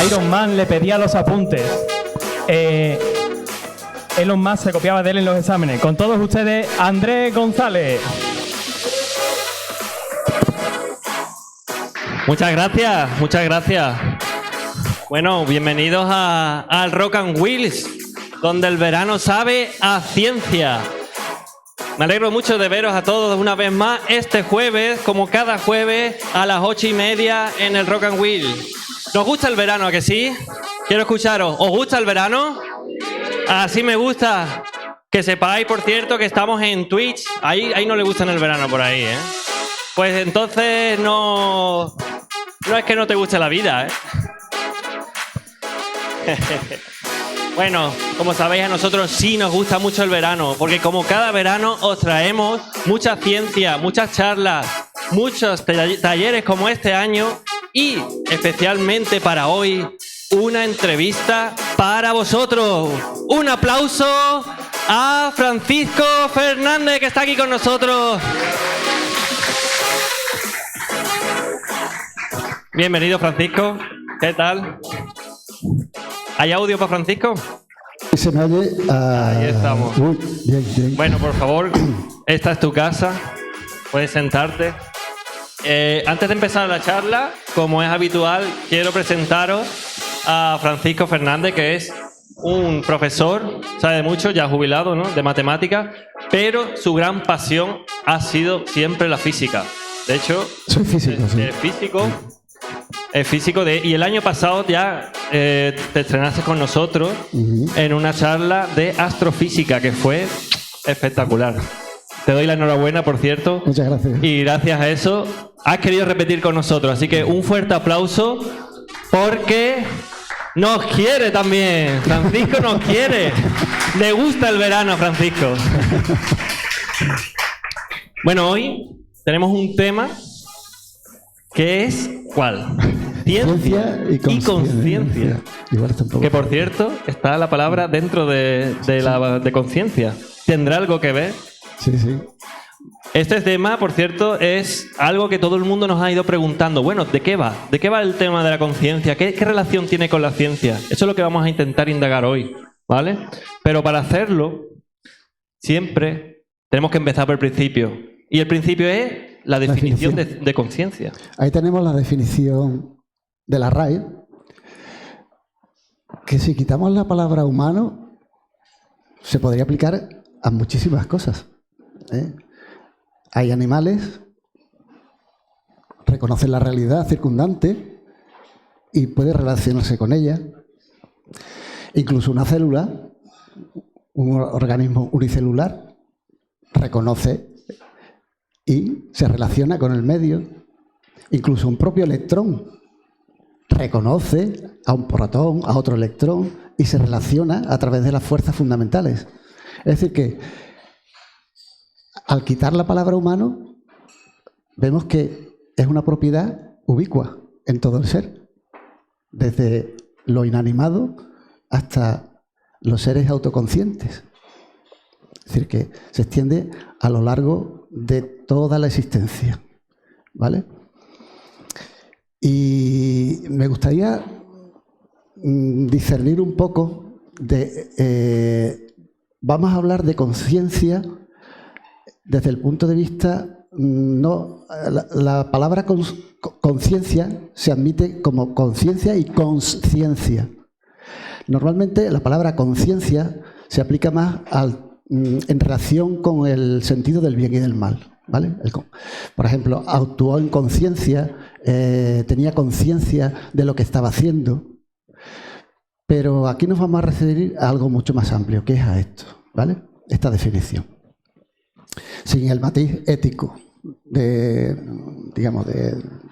Iron Man le pedía los apuntes. Elon Musk se copiaba de él en los exámenes. Con todos ustedes, Andrés González. Muchas gracias, muchas gracias. Bueno, bienvenidos al Rock and Wheels, donde el verano sabe a ciencia. Me alegro mucho de veros a todos una vez más este jueves, como cada jueves, a las 8:30 en el Rock and Wheel. ¿Nos gusta el verano, a que sí? Quiero escucharos. ¿Os gusta el verano? Así me gusta. Que sepáis, por cierto, que estamos en Twitch. Ahí no le gusta el verano por ahí, ¿eh? Pues entonces no es que no te guste la vida, ¿eh? Bueno, como sabéis, a nosotros sí nos gusta mucho el verano, porque como cada verano os traemos mucha ciencia, muchas charlas, muchos talleres como este año y especialmente para hoy una entrevista para vosotros. Un aplauso a Francisco Fernández, que está aquí con nosotros. Bienvenido, Francisco. ¿Qué tal? ¿Hay audio para Francisco? Se me oye. Ahí estamos. Uy, bien. Bueno, por favor, esta es tu casa. Puedes sentarte. Antes de empezar la charla, como es habitual, quiero presentaros a Francisco Fernández, que es un profesor, sabe mucho, ya jubilado, ¿no?, de matemáticas, pero su gran pasión ha sido siempre la física. De hecho, soy físico, es físico y el año pasado ya te estrenaste con nosotros en una charla de astrofísica que fue espectacular. Te doy la enhorabuena, por cierto. Muchas gracias. Y gracias a eso has querido repetir con nosotros. Así que un fuerte aplauso porque nos quiere también. Francisco nos quiere. Le gusta el verano a Francisco. Bueno, hoy tenemos un tema que es ¿cuál? Ciencia y conciencia. Que por cierto, está la palabra dentro de conciencia. ¿Tendrá algo que ver? Sí. Este tema, por cierto, es algo que todo el mundo nos ha ido preguntando. Bueno, ¿de qué va? ¿De qué va el tema de la conciencia? ¿Qué relación tiene con la ciencia? Eso es lo que vamos a intentar indagar hoy, ¿vale? Pero para hacerlo, siempre tenemos que empezar por el principio. Y el principio es la definición de conciencia. Ahí tenemos la definición de la RAE, que si quitamos la palabra humano, se podría aplicar a muchísimas cosas, ¿eh? Hay animales, reconocen la realidad circundante y puede relacionarse con ella. Incluso una célula, un organismo unicelular, reconoce y se relaciona con el medio. Incluso un propio electrón reconoce a un protón, a otro electrón y se relaciona a través de las fuerzas fundamentales. Es decir que al quitar la palabra humano vemos que es una propiedad ubicua en todo el ser, desde lo inanimado hasta los seres autoconscientes. Es decir que se extiende a lo largo de toda la existencia, ¿vale? Y me gustaría discernir un poco de... vamos a hablar de conciencia desde el punto de vista... la palabra conciencia se admite como conciencia y consciencia. Normalmente la palabra conciencia se aplica más en relación con el sentido del bien y del mal, ¿vale? Por ejemplo, actuó en conciencia, tenía conciencia de lo que estaba haciendo, pero aquí nos vamos a referir a algo mucho más amplio, que es a esto, ¿vale? Esta definición. Sin el matiz ético de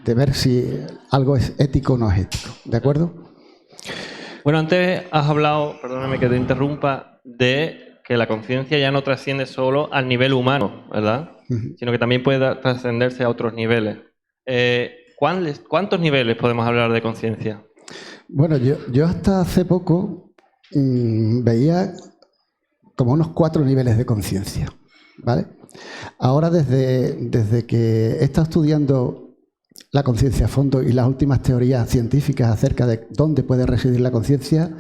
ver si algo es ético o no es ético, ¿de acuerdo? Bueno, antes has hablado, perdóname que te interrumpa, de que la conciencia ya no trasciende solo al nivel humano, ¿verdad? Sino que también puede trascenderse a otros niveles. ¿Cuántos niveles podemos hablar de conciencia? Bueno, yo hasta hace poco veía como unos 4 niveles de conciencia, ¿vale? Ahora, desde que he estado estudiando la conciencia a fondo y las últimas teorías científicas acerca de dónde puede residir la conciencia,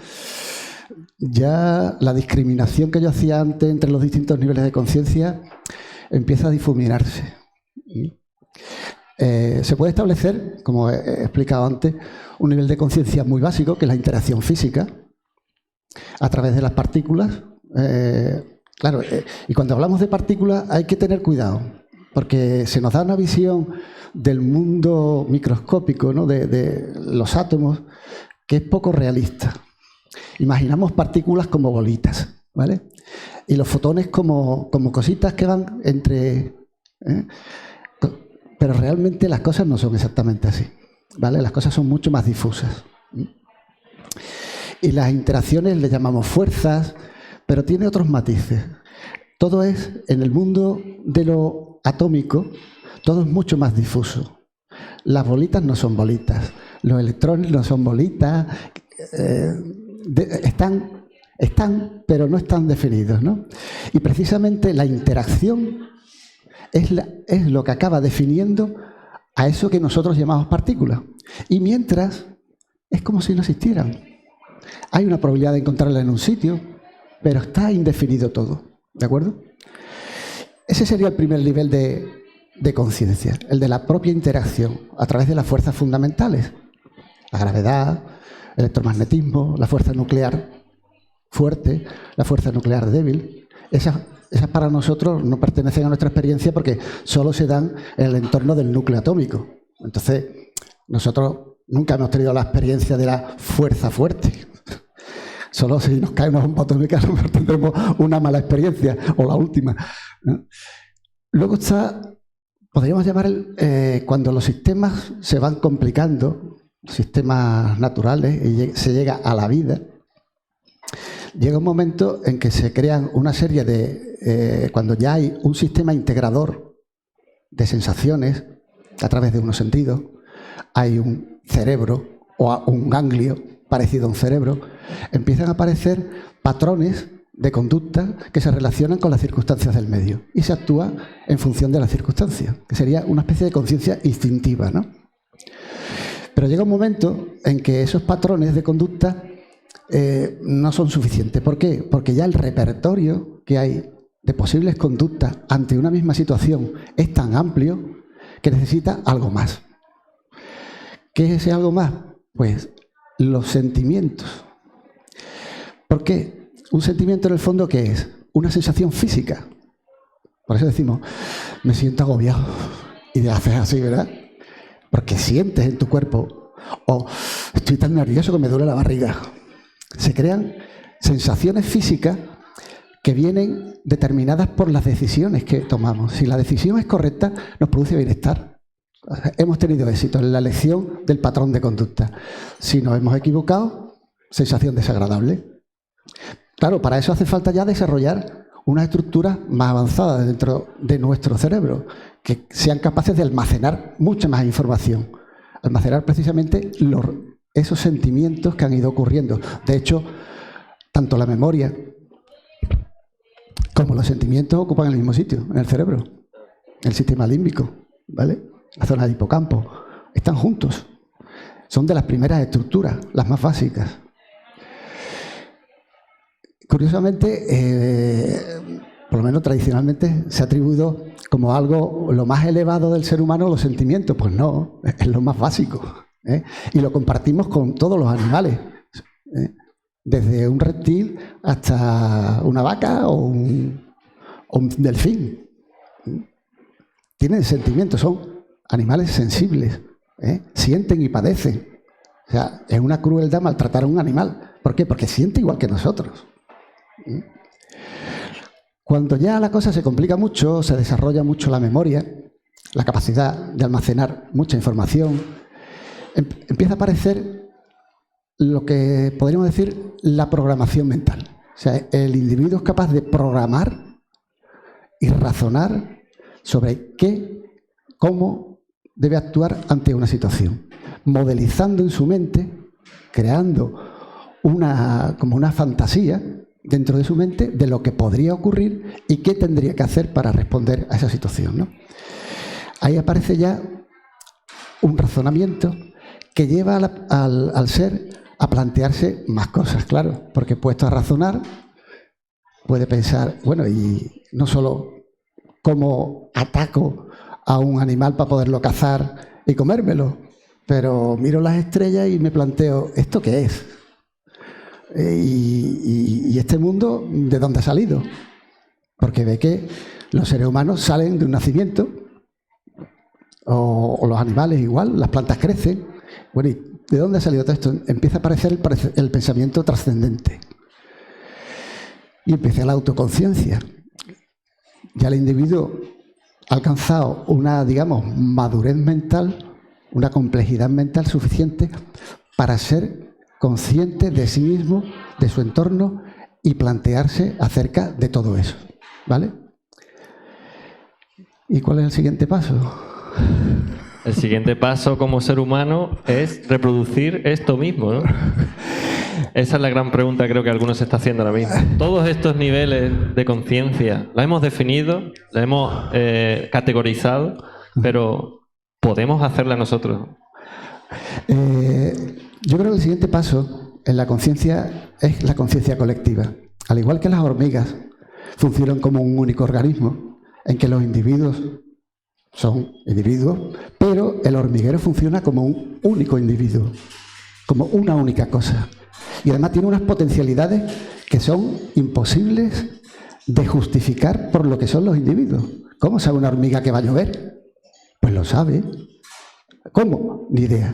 ya la discriminación que yo hacía antes entre los distintos niveles de conciencia empieza a difuminarse. Se puede establecer, como he explicado antes, un nivel de conciencia muy básico, que es la interacción física, a través de las partículas. Claro, y cuando hablamos de partículas hay que tener cuidado, porque se nos da una visión del mundo microscópico, ¿no? de los átomos, que es poco realista. Imaginamos partículas como bolitas, ¿vale? Y los fotones como cositas que van entre... Pero realmente las cosas no son exactamente así, ¿vale? Las cosas son mucho más difusas. Y las interacciones le llamamos fuerzas, pero tiene otros matices. Todo es, en el mundo de lo atómico, todo es mucho más difuso. Las bolitas no son bolitas, los electrones no son bolitas, están, pero no están definidos, ¿no? Y precisamente la interacción es lo que acaba definiendo a eso que nosotros llamamos partículas. Y mientras, es como si no existieran. Hay una probabilidad de encontrarla en un sitio, pero está indefinido todo, ¿de acuerdo? Ese sería el primer nivel de conciencia, el de la propia interacción a través de las fuerzas fundamentales. La gravedad, el electromagnetismo, la fuerza nuclear fuerte, la fuerza nuclear débil. Esas para nosotros no pertenecen a nuestra experiencia porque solo se dan en el entorno del núcleo atómico. Entonces, nosotros nunca hemos tenido la experiencia de la fuerza fuerte. Solo si nos cae una bomba atómica a lo mejor tendremos una mala experiencia, o la última, ¿no? Luego está, podríamos llamar, cuando los sistemas se van complicando, sistemas naturales, y se llega a la vida, llega un momento en que se crean una serie de... cuando ya hay un sistema integrador de sensaciones a través de unos sentidos, hay un cerebro o un ganglio parecido a un cerebro, empiezan a aparecer patrones de conducta que se relacionan con las circunstancias del medio y se actúa en función de las circunstancias, que sería una especie de conciencia instintiva, ¿no? Pero llega un momento en que esos patrones de conducta no son suficientes. ¿Por qué? Porque ya el repertorio que hay de posibles conductas ante una misma situación es tan amplio que necesita algo más. ¿Qué es ese algo más? Pues los sentimientos. ¿Por qué? Un sentimiento en el fondo, ¿qué es? Una sensación física. Por eso decimos, me siento agobiado. Y te haces así, ¿verdad? Porque sientes en tu cuerpo, o estoy tan nervioso que me duele la barriga. Se crean sensaciones físicas que vienen determinadas por las decisiones que tomamos. Si la decisión es correcta, nos produce bienestar. Hemos tenido éxito en la elección del patrón de conducta. Si nos hemos equivocado, sensación desagradable. Claro, para eso hace falta ya desarrollar unas estructuras más avanzadas dentro de nuestro cerebro, que sean capaces de almacenar mucha más información. Almacenar precisamente esos sentimientos que han ido ocurriendo. De hecho, tanto la memoria como los sentimientos ocupan el mismo sitio, en el cerebro, el sistema límbico, ¿vale? La zona de hipocampo. Están juntos. Son de las primeras estructuras, las más básicas. Curiosamente, por lo menos tradicionalmente, se ha atribuido como algo, lo más elevado del ser humano, los sentimientos. Pues no, es lo más básico. Y lo compartimos con todos los animales, desde un reptil hasta una vaca o un delfín. Tienen sentimientos, son animales sensibles, sienten y padecen. O sea, es una crueldad maltratar a un animal. ¿Por qué? Porque siente igual que nosotros. Cuando ya la cosa se complica mucho, se desarrolla mucho la memoria, la capacidad de almacenar mucha información, empieza a aparecer lo que podríamos decir la programación mental. O sea, el individuo es capaz de programar y razonar sobre cómo debe actuar ante una situación, modelizando en su mente, creando como una fantasía dentro de su mente de lo que podría ocurrir y qué tendría que hacer para responder a esa situación, ¿no? Ahí aparece ya un razonamiento que lleva al ser a plantearse más cosas, claro, porque puesto a razonar puede pensar, bueno, y no solo cómo ataco a un animal para poderlo cazar y comérmelo, pero miro las estrellas y me planteo, ¿esto qué es? Y este mundo, ¿de dónde ha salido? Porque ve que los seres humanos salen de un nacimiento, o los animales igual, las plantas crecen. Bueno, ¿y de dónde ha salido todo esto? Empieza a aparecer el pensamiento trascendente. Y empieza la autoconciencia. Ya el individuo ha alcanzado una, digamos, madurez mental, una complejidad mental suficiente para ser consciente de sí mismo, de su entorno y plantearse acerca de todo eso, ¿vale? ¿Y cuál es el siguiente paso? El siguiente paso como ser humano es reproducir esto mismo, ¿no? Esa es la gran pregunta, creo que algunos se está haciendo ahora mismo. Todos estos niveles de conciencia, la hemos definido, la hemos categorizado, pero ¿podemos hacerla nosotros? Yo creo que el siguiente paso en la conciencia es la conciencia colectiva. Al igual que las hormigas funcionan como un único organismo, en que los individuos son individuos, pero el hormiguero funciona como un único individuo, como una única cosa. Y además tiene unas potencialidades que son imposibles de justificar por lo que son los individuos. ¿Cómo sabe una hormiga que va a llover? Pues lo sabe. ¿Cómo? Ni idea.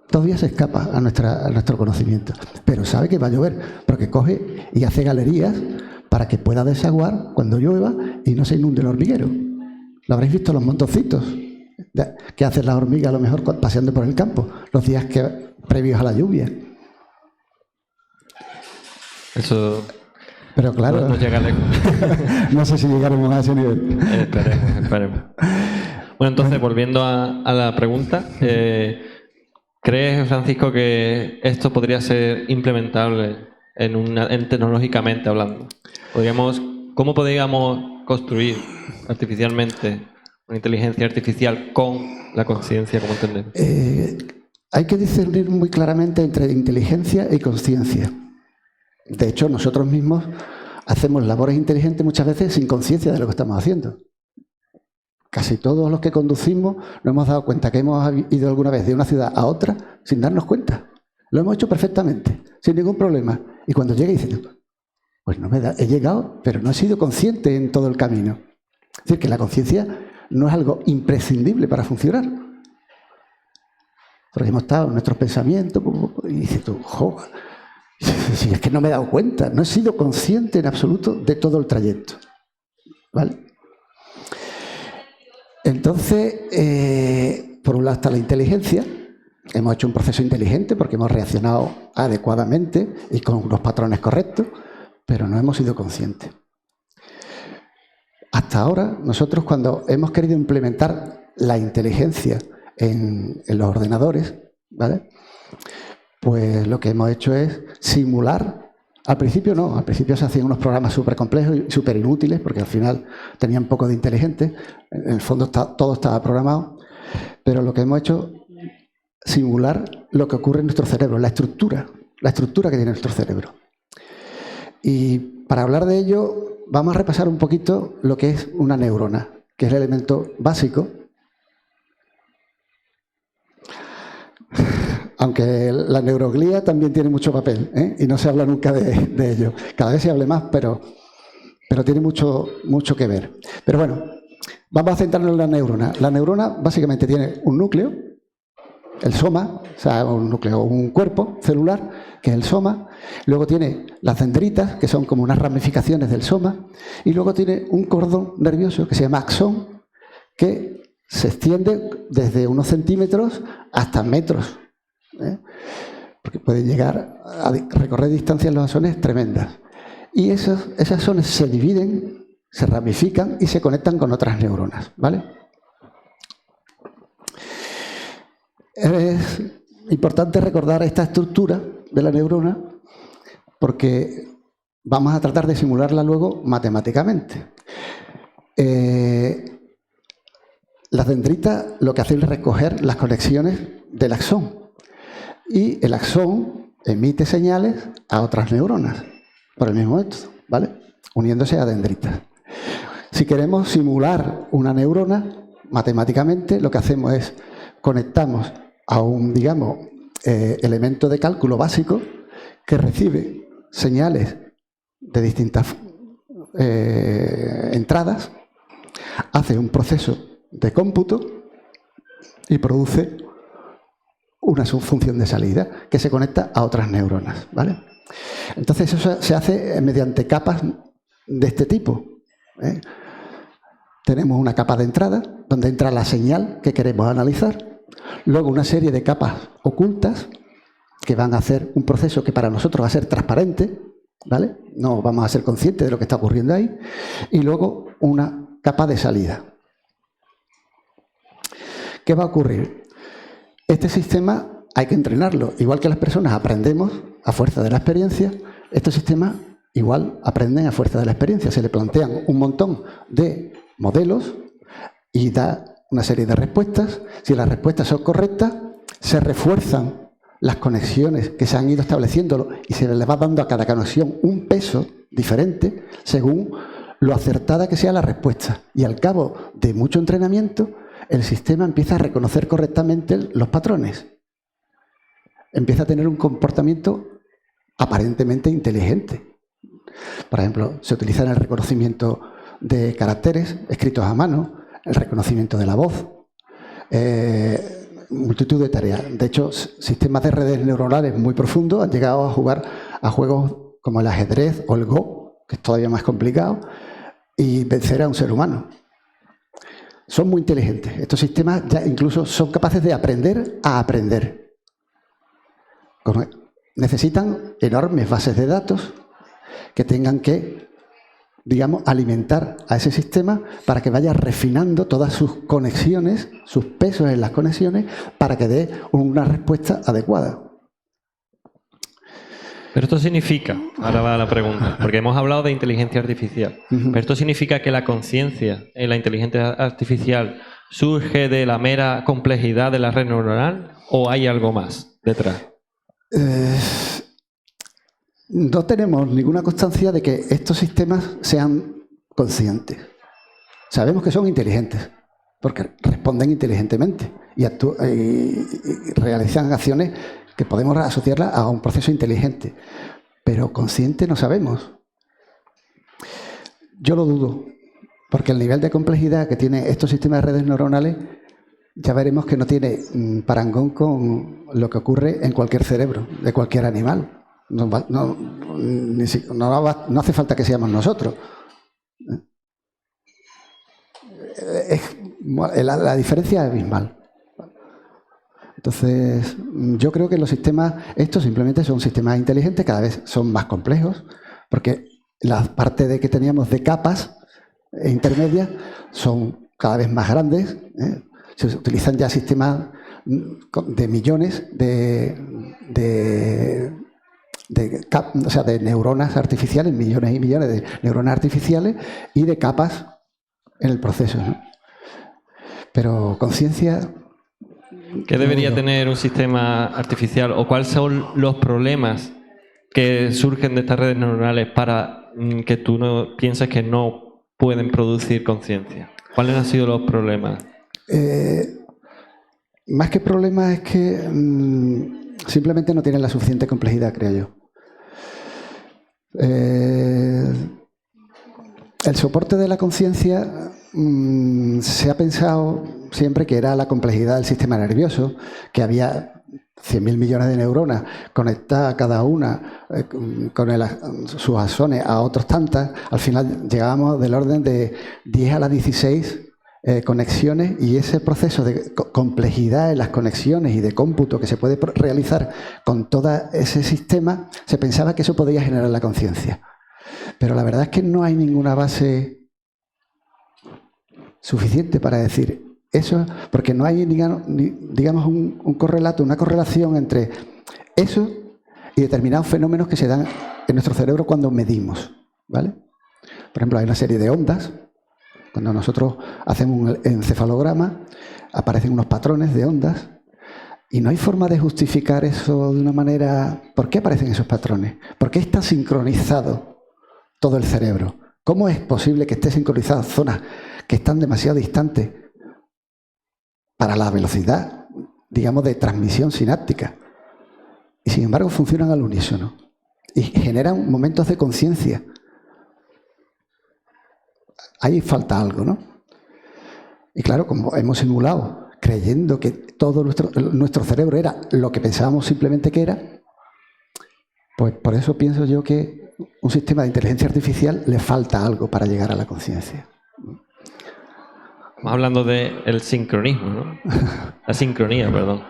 Todavía se escapa a nuestro conocimiento, pero sabe que va a llover, porque coge y hace galerías para que pueda desaguar cuando llueva y no se inunde el hormiguero. Lo habréis visto los montoncitos que hacen las hormigas a lo mejor paseando por el campo, los días previos a la lluvia. Eso... Pero claro, no llega lejos. No sé si llegaremos a ese nivel. Esperemos. Bueno, entonces, volviendo a la pregunta, ¿crees, Francisco, que esto podría ser implementable tecnológicamente hablando? ¿Cómo podríamos construir artificialmente una inteligencia artificial con la conciencia, como entendemos? Hay que discernir muy claramente entre inteligencia y conciencia. De hecho, nosotros mismos hacemos labores inteligentes muchas veces sin conciencia de lo que estamos haciendo. Casi todos los que conducimos nos hemos dado cuenta que hemos ido alguna vez de una ciudad a otra sin darnos cuenta. Lo hemos hecho perfectamente, sin ningún problema. Y cuando llega dices, pues he llegado, pero no he sido consciente en todo el camino. Es decir, que la conciencia no es algo imprescindible para funcionar. Porque hemos estado en nuestros pensamientos y dices tú, si es que no me he dado cuenta, no he sido consciente en absoluto de todo el trayecto. ¿Vale? Entonces, por un lado está la inteligencia. Hemos hecho un proceso inteligente porque hemos reaccionado adecuadamente y con unos patrones correctos, pero no hemos sido conscientes. Hasta ahora, nosotros cuando hemos querido implementar la inteligencia en los ordenadores, ¿vale? Pues lo que hemos hecho es simular. Al principio no, al principio se hacían unos programas súper complejos y súper inútiles porque al final tenían poco de inteligente. En el fondo todo estaba programado, pero lo que hemos hecho es simular lo que ocurre en nuestro cerebro, la estructura que tiene nuestro cerebro. Y para hablar de ello vamos a repasar un poquito lo que es una neurona, que es el elemento básico. Aunque la neuroglía también tiene mucho papel, ¿eh? Y no se habla nunca de ello. Cada vez se hable más, pero tiene mucho que ver. Pero bueno, vamos a centrarnos en la neurona. La neurona básicamente tiene un núcleo, el soma, o sea, un cuerpo celular, que es el soma. Luego tiene las dendritas, que son como unas ramificaciones del soma. Y luego tiene un cordón nervioso que se llama axón, que se extiende desde unos centímetros hasta metros. Porque pueden llegar a recorrer distancias los axones tremendas. Y esas axones se dividen, se ramifican y se conectan con otras neuronas, ¿vale? Es importante recordar esta estructura de la neurona porque vamos a tratar de simularla luego matemáticamente. Las dendritas lo que hacen es recoger las conexiones del axón. Y el axón emite señales a otras neuronas por el mismo método, ¿vale? Uniéndose a dendritas. Si queremos simular una neurona, matemáticamente lo que hacemos es conectamos a un, digamos, elemento de cálculo básico que recibe señales de distintas entradas, hace un proceso de cómputo y produce una subfunción de salida que se conecta a otras neuronas, ¿vale? Entonces eso se hace mediante capas de este tipo, ¿eh? Tenemos una capa de entrada donde entra la señal que queremos analizar, luego una serie de capas ocultas que van a hacer un proceso que para nosotros va a ser transparente, ¿vale? No vamos a ser conscientes de lo que está ocurriendo ahí, y luego una capa de salida. ¿Qué va a ocurrir? Este sistema hay que entrenarlo. Igual que las personas aprendemos a fuerza de la experiencia, estos sistemas igual aprenden a fuerza de la experiencia. Se le plantean un montón de modelos y da una serie de respuestas. Si las respuestas son correctas, se refuerzan las conexiones que se han ido estableciendo y se les va dando a cada conexión un peso diferente según lo acertada que sea la respuesta. Y al cabo de mucho entrenamiento, el sistema empieza a reconocer correctamente los patrones. Empieza a tener un comportamiento aparentemente inteligente. Por ejemplo, se utiliza en el reconocimiento de caracteres escritos a mano, el reconocimiento de la voz, multitud de tareas. De hecho, sistemas de redes neuronales muy profundos han llegado a jugar a juegos como el ajedrez o el Go, que es todavía más complicado, y vencer a un ser humano. Son muy inteligentes. Estos sistemas ya incluso son capaces de aprender a aprender. Necesitan enormes bases de datos que tengan que, digamos, alimentar a ese sistema para que vaya refinando todas sus conexiones, sus pesos en las conexiones, para que dé una respuesta adecuada. Pero esto significa, ahora va la pregunta, porque hemos hablado de inteligencia artificial, pero esto significa que la conciencia en la inteligencia artificial surge de la mera complejidad de la red neuronal o hay algo más detrás. No tenemos ninguna constancia de que estos sistemas sean conscientes. Sabemos que son inteligentes, porque responden inteligentemente y realizan acciones que podemos asociarlas a un proceso inteligente, pero consciente no sabemos. Yo lo dudo, porque el nivel de complejidad que tienen estos sistemas de redes neuronales ya veremos que no tiene parangón con lo que ocurre en cualquier cerebro de cualquier animal. No hace falta que seamos nosotros. La diferencia es abismal. Entonces, yo creo que los sistemas, estos simplemente son sistemas inteligentes, cada vez son más complejos, porque la parte de que teníamos de capas intermedias son cada vez más grandes, ¿eh? Se utilizan ya sistemas de millones de neuronas artificiales, millones y millones de neuronas artificiales y de capas en el proceso, ¿no? Pero conciencia... ¿Qué debería tener un sistema artificial o cuáles son los problemas que surgen de estas redes neuronales para que tú no pienses que no pueden producir conciencia? ¿Cuáles han sido los problemas? Más que problemas es que simplemente no tienen la suficiente complejidad, creo yo. El soporte de la conciencia se ha pensado siempre que era la complejidad del sistema nervioso, que había 100.000 millones de neuronas conectadas cada una con sus axones a otros tantas. Al final llegábamos del orden de 10 a la 16 conexiones, y ese proceso de complejidad en las conexiones y de cómputo que se puede realizar con todo ese sistema, se pensaba que eso podía generar la conciencia. Pero la verdad es que no hay ninguna base suficiente para decir eso, porque no hay, digamos, un correlato, una correlación entre eso y determinados fenómenos que se dan en nuestro cerebro cuando medimos, ¿vale? Por ejemplo, hay una serie de ondas Cuando nosotros hacemos un encefalograma, aparecen unos patrones de ondas y no hay forma de justificar eso de una manera. ¿Por qué aparecen esos patrones? ¿Por qué está sincronizado todo el cerebro? ¿Cómo es posible que esté sincronizado zonas que están demasiado distantes para la velocidad, digamos, de transmisión sináptica? Y sin embargo funcionan al unísono y generan momentos de conciencia. Ahí falta algo, ¿no? Y claro, como hemos simulado, creyendo que todo nuestro cerebro era lo que pensábamos simplemente que era, pues por eso pienso yo que un sistema de inteligencia artificial le falta algo para llegar a la conciencia. Estamos hablando del sincronismo, ¿no? La sincronía, perdón.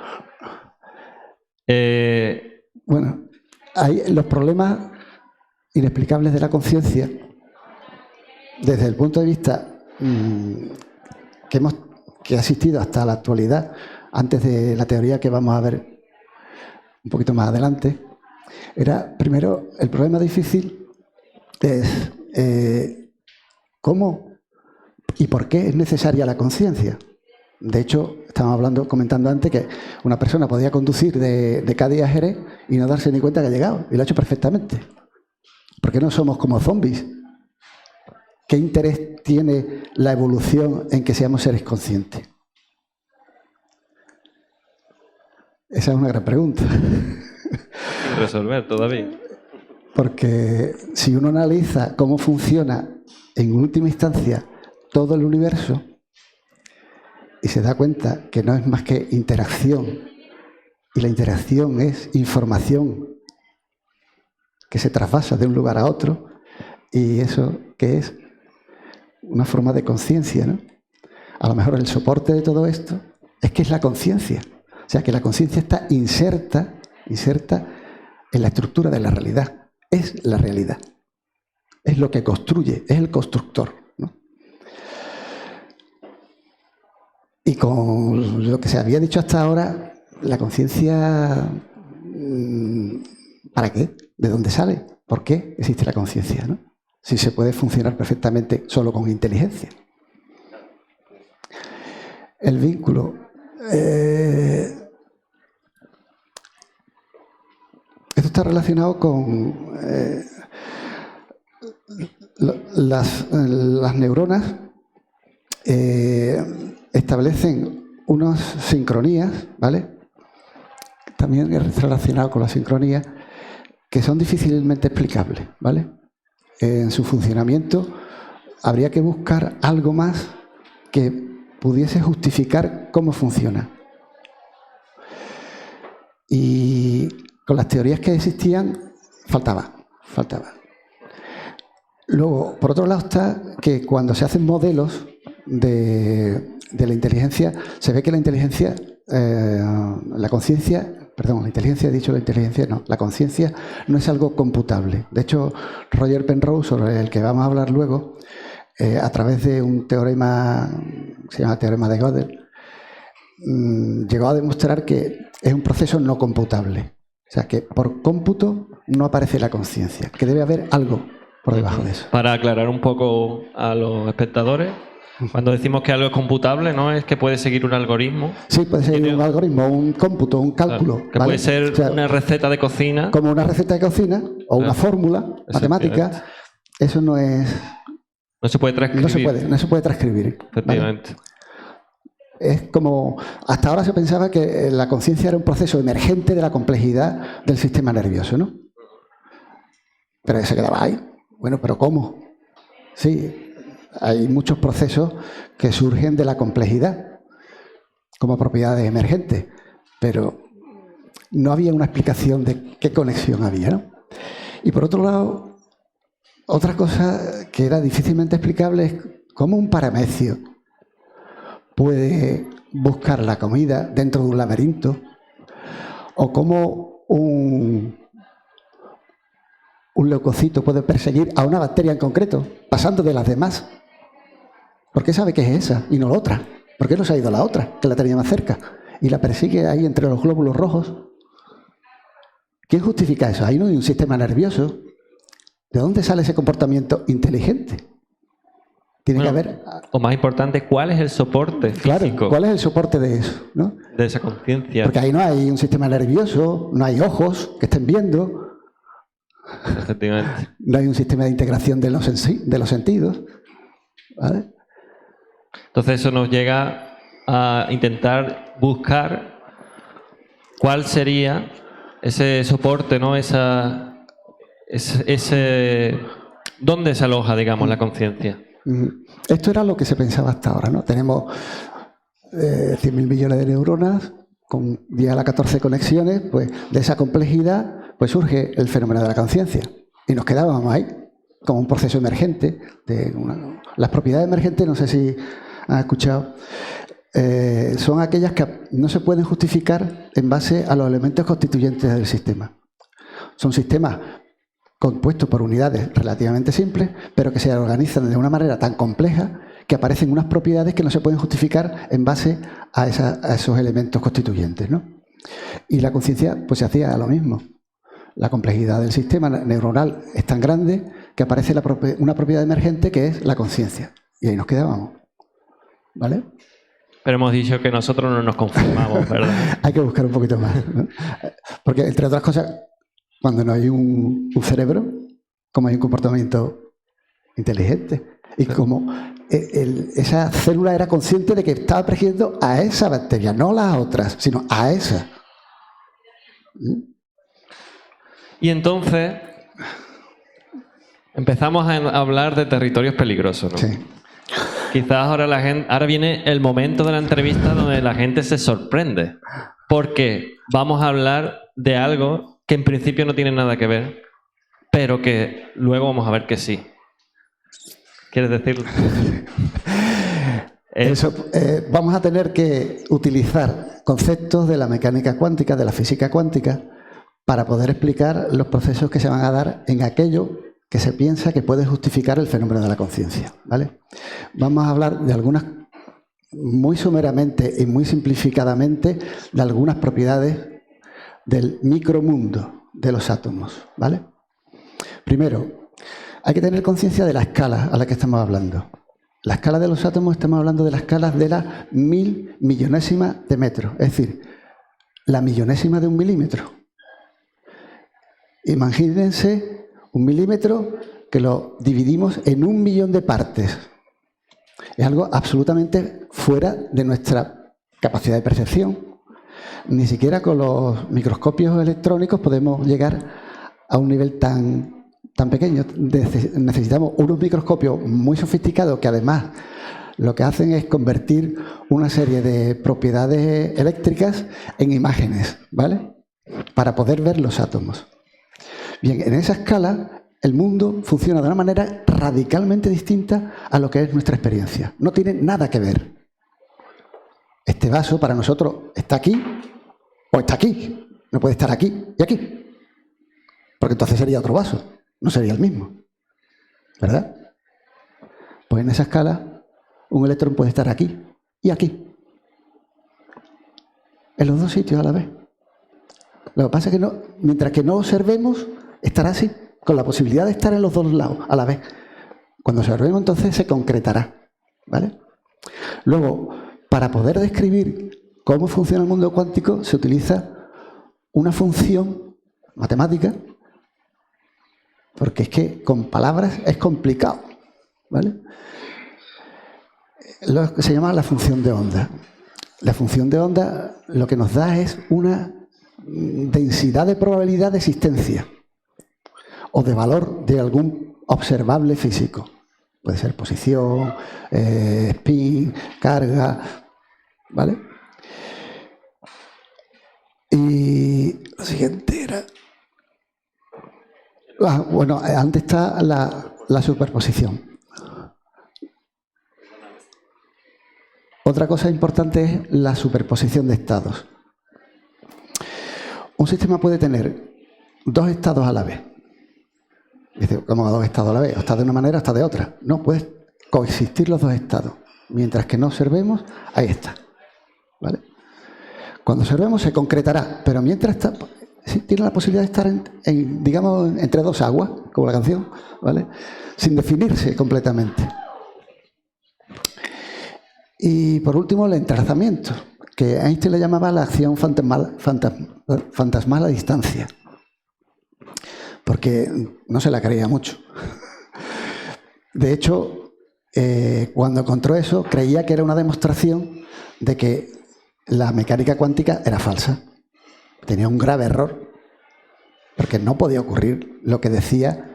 Bueno, hay los problemas inexplicables de la conciencia, desde el punto de vista que ha existido hasta la actualidad, antes de la teoría que vamos a ver un poquito más adelante, era, primero, el problema difícil es cómo y por qué es necesaria la conciencia. De hecho, estábamos comentando antes que una persona podía conducir de Cádiz a Jerez y no darse ni cuenta que ha llegado, y lo ha hecho perfectamente. ¿Por qué no somos como zombies? ¿Qué interés tiene la evolución en que seamos seres conscientes? Esa es una gran pregunta. Sin resolver todavía. Porque si uno analiza cómo funciona en última instancia todo el universo y se da cuenta que no es más que interacción, y la interacción es información que se trasvasa de un lugar a otro, y eso que es una forma de conciencia, ¿no? A lo mejor el soporte de todo esto es que es la conciencia. O sea, que la conciencia está inserta en la estructura de la realidad. Es la realidad. Es lo que construye, es el constructor, ¿no? Y con lo que se había dicho hasta ahora, la conciencia, ¿para qué? ¿De dónde sale? ¿Por qué existe la conciencia, no? Si se puede funcionar perfectamente solo con inteligencia. El vínculo. Esto está relacionado con las neuronas. Establecen unas sincronías, ¿vale? También es relacionado con la sincronía, que son difícilmente explicables, ¿vale? En su funcionamiento habría que buscar algo más que pudiese justificar cómo funciona. Y con las teorías que existían, faltaba. Luego, por otro lado está que cuando se hacen modelos de la inteligencia, se ve que la inteligencia, la conciencia no es algo computable. De hecho, Roger Penrose, sobre el que vamos a hablar luego, a través de un teorema, que se llama teorema de Gödel, llegó a demostrar que es un proceso no computable. O sea, que por cómputo no aparece la conciencia, que debe haber algo por debajo de eso. Para aclarar un poco a los espectadores, cuando decimos que algo es computable, no es que puede seguir un algoritmo. Sí, puede seguir un algoritmo, un cómputo, un cálculo. Claro, que ¿vale? puede ser, o sea, una receta de cocina. Como una receta de cocina o una fórmula matemática. Eso no es... No se puede transcribir. No se puede transcribir. Efectivamente. ¿Vale? Es como... Hasta ahora se pensaba que la conciencia era un proceso emergente de la complejidad del sistema nervioso, ¿no? Pero se quedaba ahí. Bueno, ¿pero cómo? Sí, hay muchos procesos que surgen de la complejidad como propiedades emergentes, pero no había una explicación de qué conexión había, ¿no? Y por otro lado, otra cosa que era difícilmente explicable es cómo un paramecio puede buscar la comida dentro de un laberinto, o cómo un leucocito puede perseguir a una bacteria en concreto, pasando de las demás. ¿Por qué sabe que es esa y no la otra? ¿Por qué no se ha ido a la otra, que la tenía más cerca? Y la persigue ahí entre los glóbulos rojos. ¿Quién justifica eso? Ahí no hay un sistema nervioso. ¿De dónde sale ese comportamiento inteligente? Tiene que haber... O más importante, ¿cuál es el soporte Claro, físico ¿cuál es el soporte de eso? ¿No? de esa conciencia? Porque ahí no hay un sistema nervioso, no hay ojos que estén viendo, Efectivamente. no hay un sistema de integración de los sentidos. ¿Vale? Entonces eso nos llega a intentar buscar cuál sería ese soporte, ¿no? ¿Dónde se aloja, digamos, la conciencia? Esto era lo que se pensaba hasta ahora, ¿no? Tenemos 100.000 millones de neuronas con 10 a la 14 conexiones, pues de esa complejidad pues surge el fenómeno de la conciencia. Y nos quedábamos ahí, como un proceso emergente. Las propiedades emergentes, no sé si han escuchado, son aquellas que no se pueden justificar en base a los elementos constituyentes del sistema. Son sistemas compuestos por unidades relativamente simples, pero que se organizan de una manera tan compleja que aparecen unas propiedades que no se pueden justificar en base a esos elementos constituyentes, ¿no? Y la conciencia pues se hacía lo mismo. La complejidad del sistema neuronal es tan grande que aparece una propiedad emergente que es la conciencia. Y ahí nos quedábamos. ¿Vale? Pero hemos dicho que nosotros no nos conformamos, ¿verdad? Hay que buscar un poquito más, ¿no? Porque, entre otras cosas, cuando no hay un cerebro, como hay un comportamiento inteligente. Y como esa célula era consciente de que estaba protegiendo a esa bacteria, no a las otras, sino a esa. Y entonces empezamos a hablar de territorios peligrosos, ¿no? Sí. Quizás ahora viene el momento de la entrevista donde la gente se sorprende, porque vamos a hablar de algo que en principio no tiene nada que ver, pero que luego vamos a ver que sí. ¿Quieres decirlo? Vamos a tener que utilizar conceptos de la mecánica cuántica, de la física cuántica, para poder explicar los procesos que se van a dar en aquello que se piensa que puede justificar el fenómeno de la conciencia, ¿vale? Vamos a hablar de algunas, muy someramente y muy simplificadamente, de algunas propiedades del micromundo de los átomos, ¿vale? Primero, hay que tener conciencia de la escala a la que estamos hablando. La escala de los átomos, estamos hablando de las escalas de la 1000 millonésima de metro, es decir, la millonésima de un milímetro. Imagínense un milímetro que lo dividimos en 1 millón de partes. Es algo absolutamente fuera de nuestra capacidad de percepción. Ni siquiera con los microscopios electrónicos podemos llegar a un nivel tan pequeño. Necesitamos unos microscopios muy sofisticados que además lo que hacen es convertir una serie de propiedades eléctricas en imágenes, ¿vale? Para poder ver los átomos. Bien, en esa escala el mundo funciona de una manera radicalmente distinta a lo que es nuestra experiencia. No tiene nada que ver. Este vaso para nosotros está aquí o está aquí. No puede estar aquí y aquí. Porque entonces sería otro vaso, no sería el mismo. ¿Verdad? Pues en esa escala un electrón puede estar aquí y aquí. En los dos sitios a la vez. Lo que pasa es que mientras que no observemos, estará así, con la posibilidad de estar en los dos lados a la vez. Cuando observemos, entonces se concretará. ¿Vale? Luego, para poder describir cómo funciona el mundo cuántico, se utiliza una función matemática, porque es que con palabras es complicado. ¿Vale? Lo que se llama la función de onda. La función de onda lo que nos da es una densidad de probabilidad de existencia o de valor de algún observable físico. Puede ser posición, spin, carga, ¿vale? Y lo siguiente era... bueno, antes está la superposición. Otra cosa importante es la superposición de estados. Un sistema puede tener dos estados a la vez. Dice, ¿cómo dos estados a la vez? O está de una manera o está de otra. No, pueden coexistir los dos estados. Mientras que no observemos, ahí está. ¿Vale? Cuando observemos se concretará, pero mientras está, sí, tiene la posibilidad de estar digamos, entre dos aguas, como la canción, ¿vale? Sin definirse completamente. Y por último, el entrelazamiento, que Einstein le llamaba la acción fantasmal a distancia, porque no se la creía mucho. De hecho, cuando encontró eso, creía que era una demostración de que la mecánica cuántica era falsa. Tenía un grave error, porque no podía ocurrir lo que decía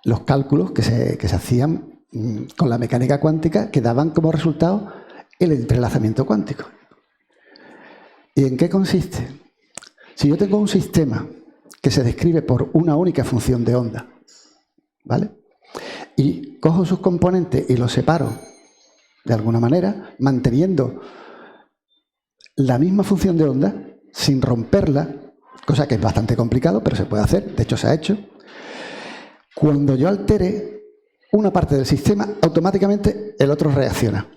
los cálculos que se hacían con la mecánica cuántica, que daban como resultado el entrelazamiento cuántico. ¿Y en qué consiste? Si yo tengo un sistema que se describe por una única función de onda, ¿vale? Y cojo sus componentes y los separo de alguna manera, manteniendo la misma función de onda, sin romperla, cosa que es bastante complicado, pero se puede hacer, de hecho se ha hecho. Cuando yo altere una parte del sistema, automáticamente el otro reacciona,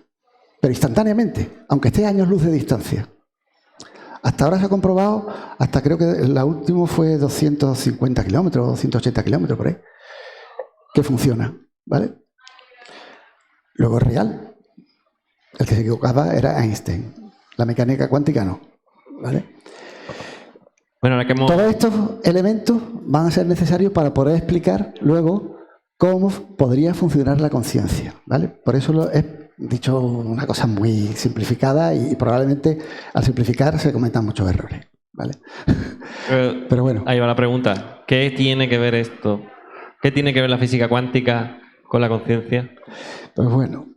pero instantáneamente, aunque esté a años luz de distancia. Hasta ahora se ha comprobado, hasta creo que la última fue 250 kilómetros, 280 kilómetros por ahí, que funciona, ¿vale? Luego es real. El que se equivocaba era Einstein. La mecánica cuántica no, ¿vale? Bueno, ahora que hemos... Todos estos elementos van a ser necesarios para poder explicar luego cómo podría funcionar la conciencia, ¿vale? Por eso lo he dicho una cosa muy simplificada y probablemente al simplificar se cometan muchos errores, ¿vale? Pero bueno. Ahí va la pregunta. ¿Qué tiene que ver esto? ¿Qué tiene que ver la física cuántica con la conciencia? Pues bueno,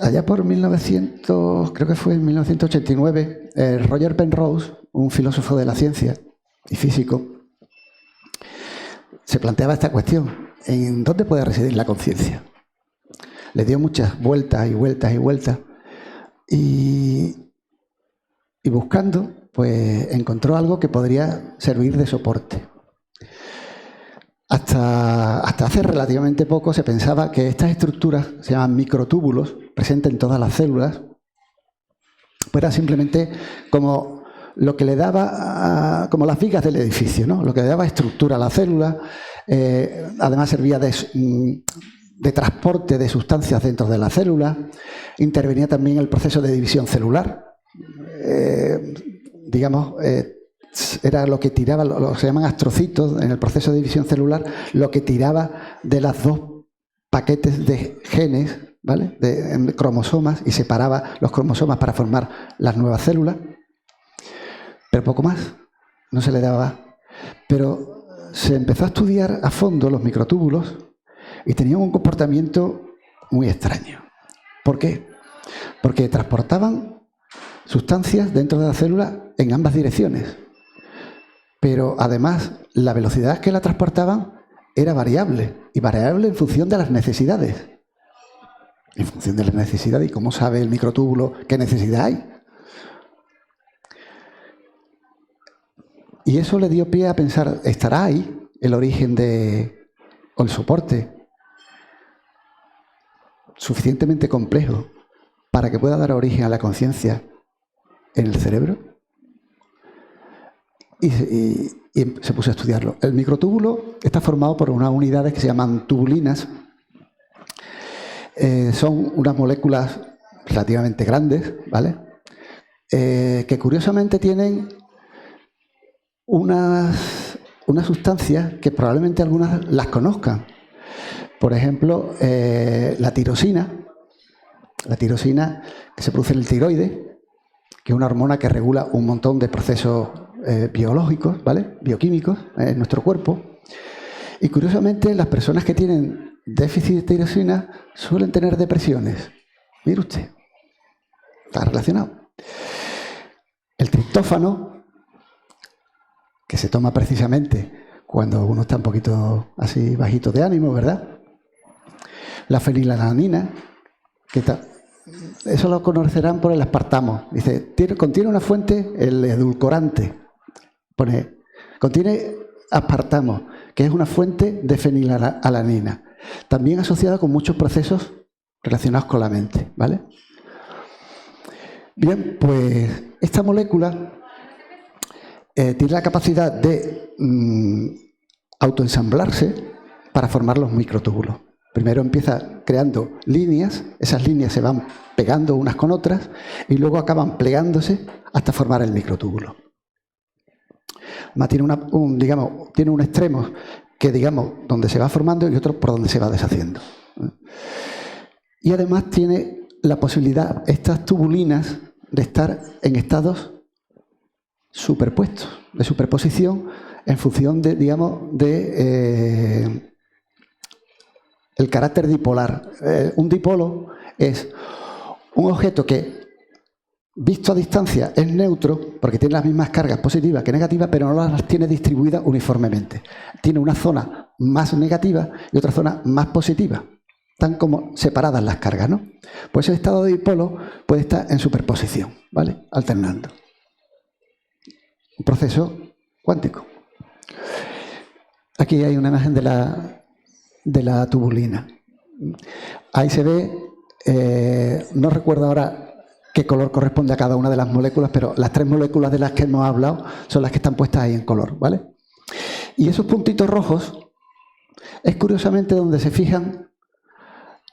allá por 1900, creo que fue en 1989, Roger Penrose, un filósofo de la ciencia y físico, se planteaba esta cuestión: ¿en dónde puede residir la conciencia? Le dio muchas vueltas y vueltas y vueltas y buscando, pues encontró algo que podría servir de soporte. Hasta hace relativamente poco se pensaba que estas estructuras, se llaman microtúbulos, presentes en todas las células, pues era simplemente como lo que le daba, como las vigas del edificio, ¿no? Lo que le daba estructura a la célula. Además servía de transporte de sustancias dentro de la célula. Intervenía también el proceso de división celular. Era lo que tiraba, lo que se llaman astrocitos en el proceso de división celular, lo que tiraba de las dos paquetes de genes, ¿vale?, de cromosomas, y separaba los cromosomas para formar las nuevas células. Pero poco más, no se le daba. Pero se empezó a estudiar a fondo los microtúbulos y tenían un comportamiento muy extraño. ¿Por qué? Porque transportaban sustancias dentro de la célula en ambas direcciones. Pero además la velocidad que la transportaban era variable, y variable en función de las necesidades. En función de las necesidades. ¿Y cómo sabe el microtúbulo qué necesidad hay? Y eso le dio pie a pensar, ¿estará ahí el origen o el soporte suficientemente complejo para que pueda dar origen a la conciencia en el cerebro? Y se puso a estudiarlo. El microtúbulo está formado por unas unidades que se llaman tubulinas. Son unas moléculas relativamente grandes, ¿vale? Que curiosamente tienen unas sustancias que probablemente algunas las conozcan. Por ejemplo, la tirosina. La tirosina que se produce en el tiroides, que es una hormona que regula un montón de procesos biológicos, ¿vale?, bioquímicos en nuestro cuerpo. Y curiosamente las personas que tienen déficit de tirosina suelen tener depresiones. Mire usted, está relacionado. El triptófano, que se toma precisamente cuando uno está un poquito así bajito de ánimo, ¿verdad? La fenilalanina, eso lo conocerán por el aspartamo. Dice, contiene una fuente, el edulcorante. Contiene aspartamo, que es una fuente de fenilalanina, también asociada con muchos procesos relacionados con la mente, ¿vale? Bien, pues esta molécula tiene la capacidad de autoensamblarse para formar los microtúbulos. Primero empieza creando líneas, esas líneas se van pegando unas con otras y luego acaban plegándose hasta formar el microtúbulo. Tiene tiene un extremo que, digamos, donde se va formando y otro por donde se va deshaciendo. Y además tiene la posibilidad, estas tubulinas, de estar en estados superpuestos, de superposición, en función de, digamos, el carácter dipolar. Un dipolo es un objeto que, visto a distancia, es neutro, porque tiene las mismas cargas positivas que negativas, pero no las tiene distribuidas uniformemente. Tiene una zona más negativa y otra zona más positiva. Están como separadas las cargas, ¿no? Pues el estado de dipolo puede estar en superposición, ¿vale? Alternando. Un proceso cuántico. Aquí hay una imagen de la tubulina. Ahí se ve, no recuerdo ahora qué color corresponde a cada una de las moléculas, pero las 3 moléculas de las que hemos hablado son las que están puestas ahí en color, ¿vale? Y esos puntitos rojos es curiosamente donde se fijan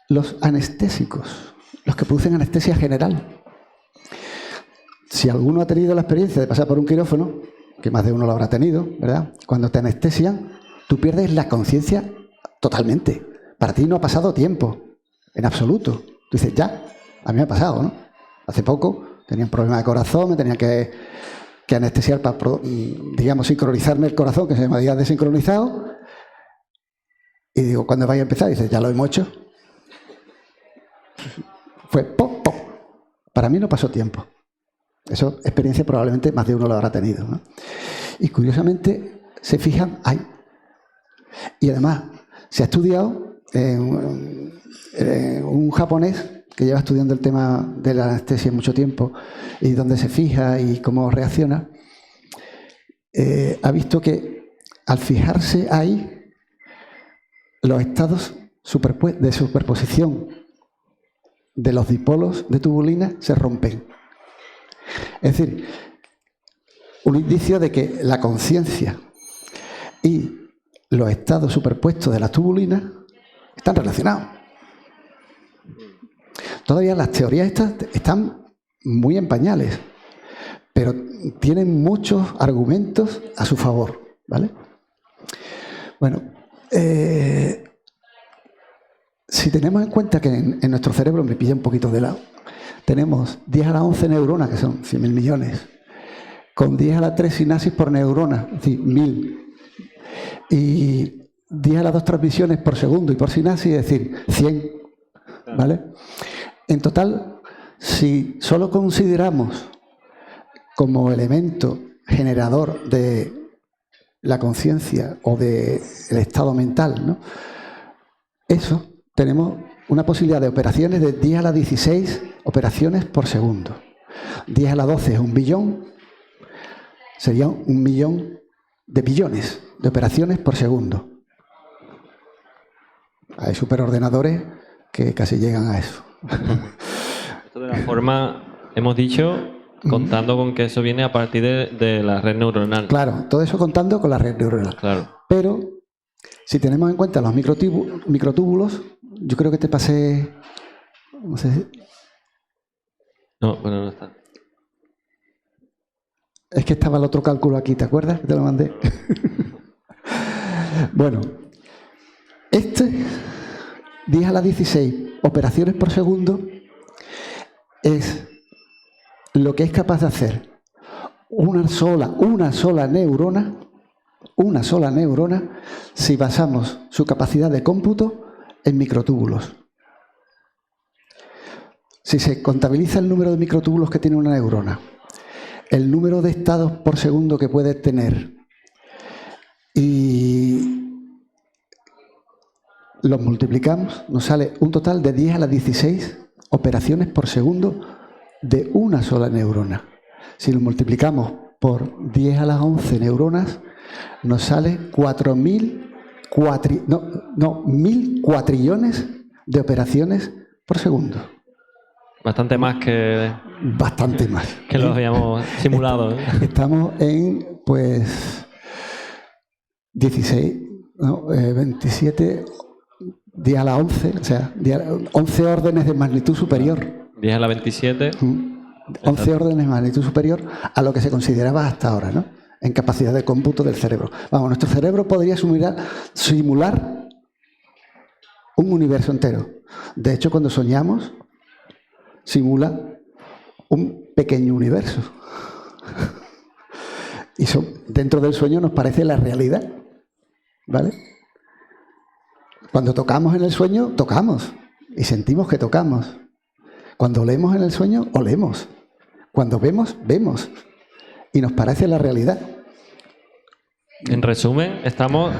los anestésicos, los que producen anestesia general. Si alguno ha tenido la experiencia de pasar por un quirófano, que más de uno lo habrá tenido, ¿verdad? Cuando te anestesian, tú pierdes la conciencia totalmente. Para ti no ha pasado tiempo, en absoluto. Tú dices, ya, a mí me ha pasado, ¿no? Hace poco tenía un problema de corazón, me tenía que anestesiar para, digamos, sincronizarme el corazón, que se me había desincronizado. Y digo, ¿cuándo vaya a empezar? Y dice, ya lo hemos hecho. Fue pop, pop. Para mí no pasó tiempo. Esa experiencia probablemente más de uno lo habrá tenido, ¿no? Y curiosamente se fijan ahí. Y además se ha estudiado un japonés que lleva estudiando el tema de la anestesia mucho tiempo y dónde se fija y cómo reacciona, ha visto que al fijarse ahí, los estados de superposición de los dipolos de tubulina se rompen. Es decir, un indicio de que la conciencia y los estados superpuestos de las tubulinas están relacionados. Todavía las teorías estas están muy en pañales, pero tienen muchos argumentos a su favor, ¿vale? Bueno, si tenemos en cuenta que en nuestro cerebro, me pilla un poquito de lado, tenemos 10 a la 11 neuronas, que son 100.000 millones, con 10 a la 3 sinapsis por neurona, es decir, 1.000, y 10 a la 2 transmisiones por segundo y por sinapsis, es decir, 100, ¿vale? En total, si solo consideramos como elemento generador de la conciencia o del estado mental, ¿no? Eso, tenemos una posibilidad de operaciones de 10 a la 16 operaciones por segundo. 10 a la 12 es 1 billón, serían 1 millón de billones de operaciones por segundo. Hay superordenadores que casi llegan a eso. Esto de la forma, hemos dicho, contando con que eso viene a partir de la red neuronal. Claro, todo eso contando con la red neuronal. Claro. Pero, si tenemos en cuenta los microtúbulos, yo creo que te pasé... No sé si... No, bueno, no está. Es que estaba el otro cálculo aquí, ¿te acuerdas? Te lo mandé. Bueno, 10 a la 16 operaciones por segundo es lo que es capaz de hacer una sola neurona, si basamos su capacidad de cómputo en microtúbulos. Si se contabiliza el número de microtúbulos que tiene una neurona, el número de estados por segundo que puede tener y los multiplicamos, nos sale un total de 10 a la 16 operaciones por segundo de una sola neurona. Si lo multiplicamos por 10 a las 11 neuronas, nos sale 1.000 cuatrillones de operaciones por segundo. Bastante más que... Bastante más. Que lo habíamos simulado. Estamos en, pues, 16 No, 27, 10 a la 11, o sea, 11 órdenes de magnitud superior. 10 a la 27. 11 órdenes de magnitud superior a lo que se consideraba hasta ahora, ¿no? En capacidad de cómputo del cerebro. Vamos, nuestro cerebro podría simular un universo entero. De hecho, cuando soñamos, simula un pequeño universo. Y dentro del sueño nos parece la realidad, ¿vale? Cuando tocamos en el sueño, tocamos y sentimos que tocamos. Cuando olemos en el sueño, olemos. Cuando vemos, vemos. Y nos parece la realidad. En resumen, estamos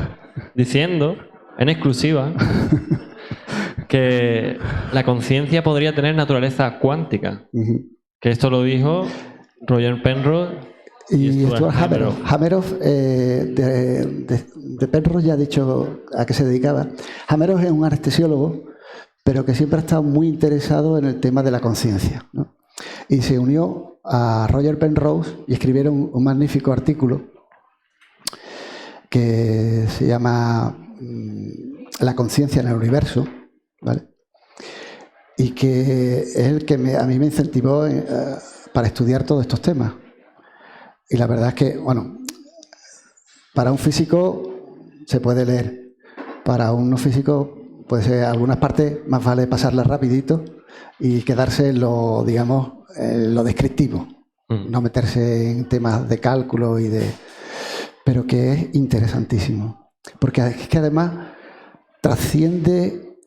diciendo, en exclusiva, que la conciencia podría tener naturaleza cuántica. Que esto lo dijo Roger Penrose y Stuart Hameroff. Hameroff, de Penrose ya ha dicho a qué se dedicaba. Hameroff es un anestesiólogo, pero que siempre ha estado muy interesado en el tema de la conciencia, ¿no? Y se unió a Roger Penrose y escribieron un magnífico artículo que se llama La conciencia en el universo, ¿vale? Y que es el que a mí me incentivó para estudiar todos estos temas. Y la verdad es que, bueno, para un físico se puede leer, para un no físico, pues algunas partes más vale pasarlas rapidito y quedarse en lo, digamos, en lo descriptivo, no meterse en temas de cálculo pero que es interesantísimo, porque es que además trasciende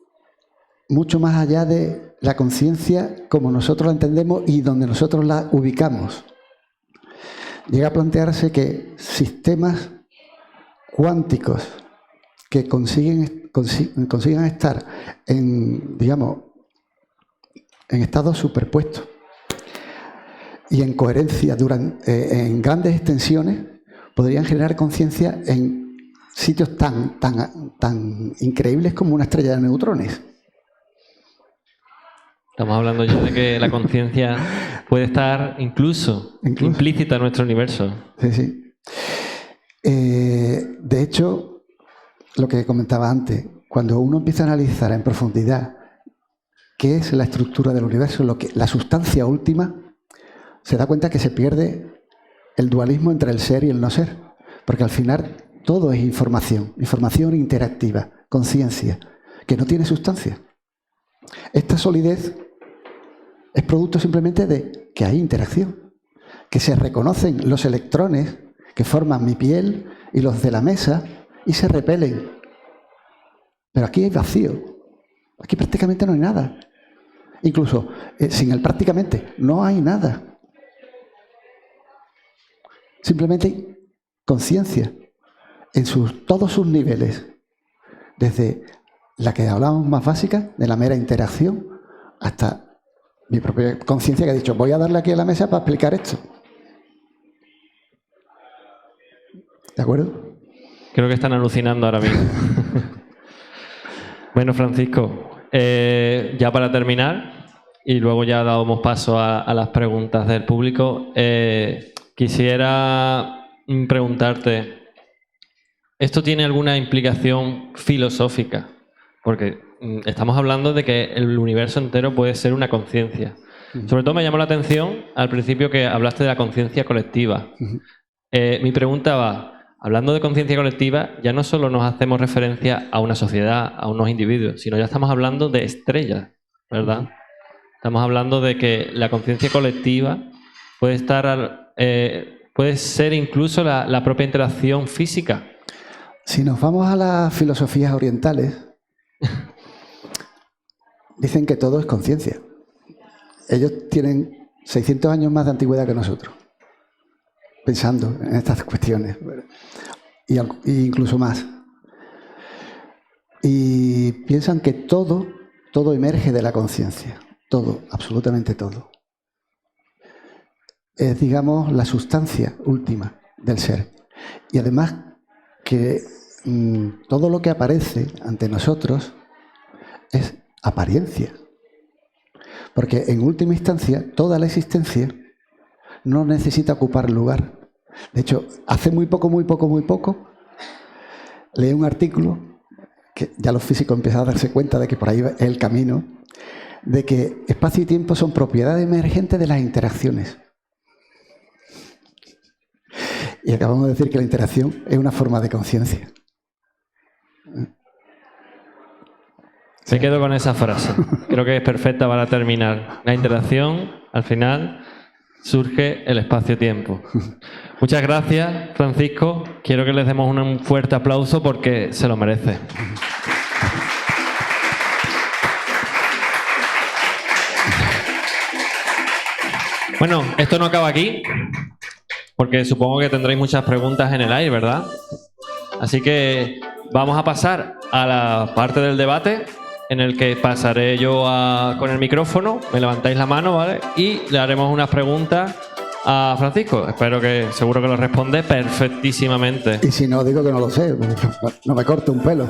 mucho más allá de la conciencia como nosotros la entendemos y donde nosotros la ubicamos. Llega a plantearse que sistemas cuánticos que consigan estar en, digamos, en estados superpuestos y en coherencia en grandes extensiones, podrían generar conciencia en sitios tan increíbles como una estrella de neutrones. Estamos hablando ya de que la conciencia puede estar incluso implícita en nuestro universo. Sí, sí. De hecho, lo que comentaba antes, cuando uno empieza a analizar en profundidad qué es la estructura del universo, la sustancia última, se da cuenta que se pierde el dualismo entre el ser y el no ser, porque al final todo es información interactiva, conciencia, que no tiene sustancia. Esta solidez es producto simplemente de que hay interacción, que se reconocen los electrones que forman mi piel y los de la mesa y se repelen. Pero aquí hay vacío, aquí prácticamente no hay nada. Incluso sin el prácticamente no hay nada. Simplemente hay conciencia en todos sus niveles, desde la que hablábamos más básica, de la mera interacción, hasta mi propia conciencia que ha dicho, voy a darle aquí a la mesa para explicar esto. ¿De acuerdo? Creo que están alucinando ahora mismo. Bueno, Francisco, ya para terminar, y luego ya damos paso a las preguntas del público, quisiera preguntarte, ¿esto tiene alguna implicación filosófica? Porque estamos hablando de que el universo entero puede ser una conciencia. Sobre todo me llamó la atención al principio que hablaste de la conciencia colectiva. Mi pregunta va, hablando de conciencia colectiva, ya no solo nos hacemos referencia a una sociedad, a unos individuos, sino ya estamos hablando de estrellas, ¿verdad? Estamos hablando de que la conciencia colectiva puede estar, puede ser incluso la propia interacción física. Si nos vamos a las filosofías orientales, dicen que todo es conciencia. Ellos tienen 600 años más de antigüedad que nosotros, pensando en estas cuestiones, y incluso más. Y piensan que todo emerge de la conciencia, todo, absolutamente todo. Es, digamos, la sustancia última del ser. Y además que todo lo que aparece ante nosotros es apariencia. Porque en última instancia, toda la existencia no necesita ocupar lugar. De hecho, hace muy poco, leí un artículo que ya los físicos empiezan a darse cuenta de que por ahí es el camino, de que espacio y tiempo son propiedades emergentes de las interacciones. Y acabamos de decir que la interacción es una forma de conciencia. Me quedo con esa frase. Creo que es perfecta para terminar. La interacción, al final, surge el espacio-tiempo. Muchas gracias, Francisco. Quiero que les demos un fuerte aplauso porque se lo merece. Bueno, esto no acaba aquí, porque supongo que tendréis muchas preguntas en el aire, ¿verdad? Así que vamos a pasar a la parte del debate, en el que pasaré yo con el micrófono, me levantáis la mano, ¿vale? Y le haremos unas preguntas a Francisco. Espero que, seguro que lo responde perfectísimamente. Y si no, digo que no lo sé, no me corto un pelo.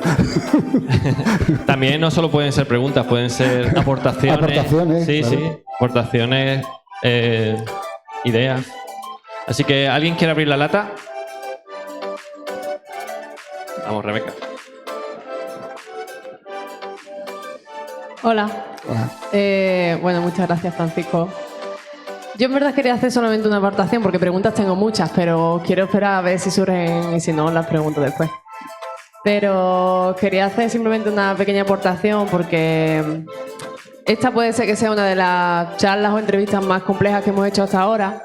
También no solo pueden ser preguntas, pueden ser aportaciones. Aportaciones, Sí, claro. sí, aportaciones, ideas. Así que, ¿alguien quiere abrir la lata? Vamos, Rebeca. Hola. Hola. Bueno, muchas gracias, Francisco. Yo en verdad quería hacer solamente una aportación porque preguntas tengo muchas, pero quiero esperar a ver si surgen y si no las pregunto después. Pero quería hacer simplemente una pequeña aportación porque esta puede ser que sea una de las charlas o entrevistas más complejas que hemos hecho hasta ahora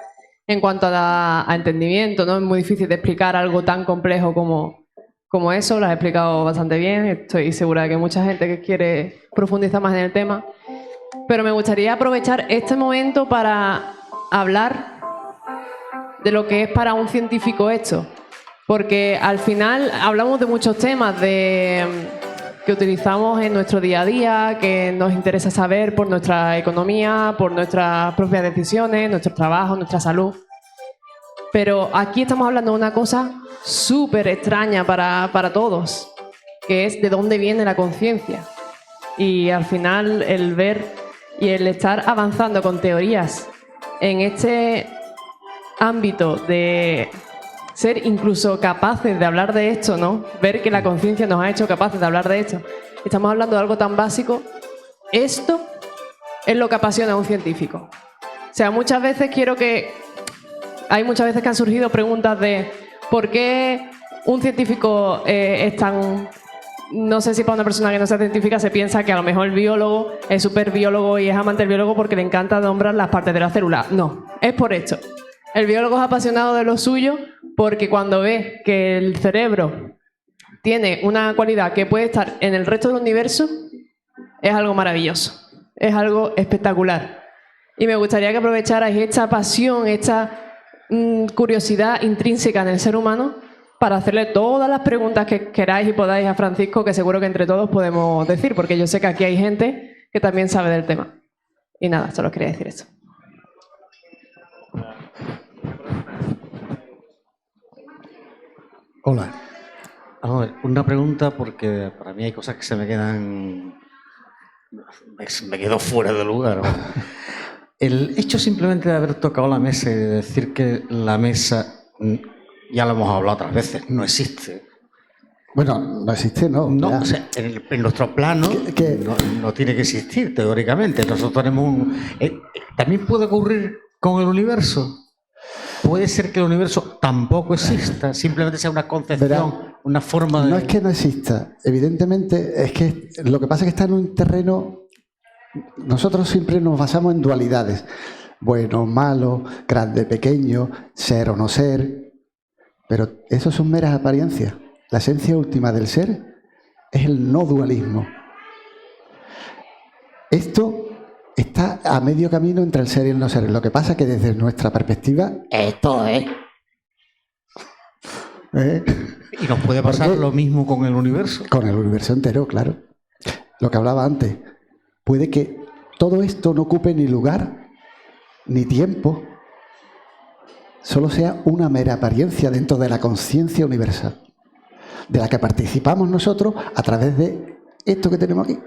en cuanto a entendimiento, ¿no? Es muy difícil de explicar algo tan complejo como eso, lo has explicado bastante bien, estoy segura de que hay mucha gente que quiere profundizar más en el tema, pero me gustaría aprovechar este momento para hablar de lo que es para un científico esto, porque al final hablamos de muchos temas que utilizamos en nuestro día a día, que nos interesa saber por nuestra economía, por nuestras propias decisiones, nuestro trabajo, nuestra salud. Pero aquí estamos hablando de una cosa súper extraña para todos, que es de dónde viene la conciencia. Y al final el ver y el estar avanzando con teorías en este ámbito de ser incluso capaces de hablar de esto, ¿no? Ver que la conciencia nos ha hecho capaces de hablar de esto. Estamos hablando de algo tan básico. Esto es lo que apasiona a un científico. O sea, muchas veces hay muchas veces que han surgido preguntas de ¿por qué un científico es tan... No sé si para una persona que no sea científica se piensa que a lo mejor el biólogo es súper biólogo y es amante del biólogo porque le encanta nombrar las partes de la célula. No, es por esto. El biólogo es apasionado de lo suyo porque cuando ve que el cerebro tiene una cualidad que puede estar en el resto del universo, es algo maravilloso, es algo espectacular. Y me gustaría que aprovecharais esta pasión, esta curiosidad intrínseca en el ser humano para hacerle todas las preguntas que queráis y podáis a Francisco, que seguro que entre todos podemos decir, porque yo sé que aquí hay gente que también sabe del tema. Y nada, solo quería decir eso. Hola. Vamos a ver, una pregunta porque para mí hay cosas que se me quedan... Me quedo fuera de lugar. ¿No? El hecho simplemente de haber tocado la mesa y de decir que la mesa, ya lo hemos hablado otras veces, no existe. Bueno, no existe, ¿no? No, Ya. o sea, en nuestro plano no tiene que existir, teóricamente. Nosotros tenemos también puede ocurrir con el universo. Puede ser que el universo tampoco exista, simplemente sea una concepción, Verá, una forma de... No es que no exista, evidentemente es que lo que pasa es que está en un terreno, nosotros siempre nos basamos en dualidades, bueno, malo, grande, pequeño, ser o no ser, pero eso son meras apariencias. La esencia última del ser es el no dualismo. Esto está a medio camino entre el ser y el no ser. Lo que pasa es que desde nuestra perspectiva, esto es. Y nos puede pasar lo mismo con el universo. Con el universo entero, claro. Lo que hablaba antes. Puede que todo esto no ocupe ni lugar, ni tiempo. Solo sea una mera apariencia dentro de la conciencia universal, de la que participamos nosotros a través de esto que tenemos aquí.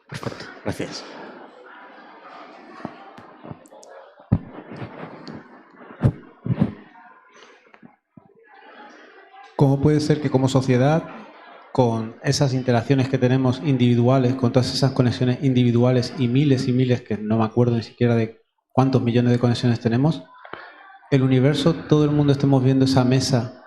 Perfecto, gracias. ¿Cómo puede ser que como sociedad, con esas interacciones que tenemos individuales, con todas esas conexiones individuales y miles, que no me acuerdo ni siquiera de cuántos millones de conexiones tenemos, el universo, todo el mundo estemos viendo esa mesa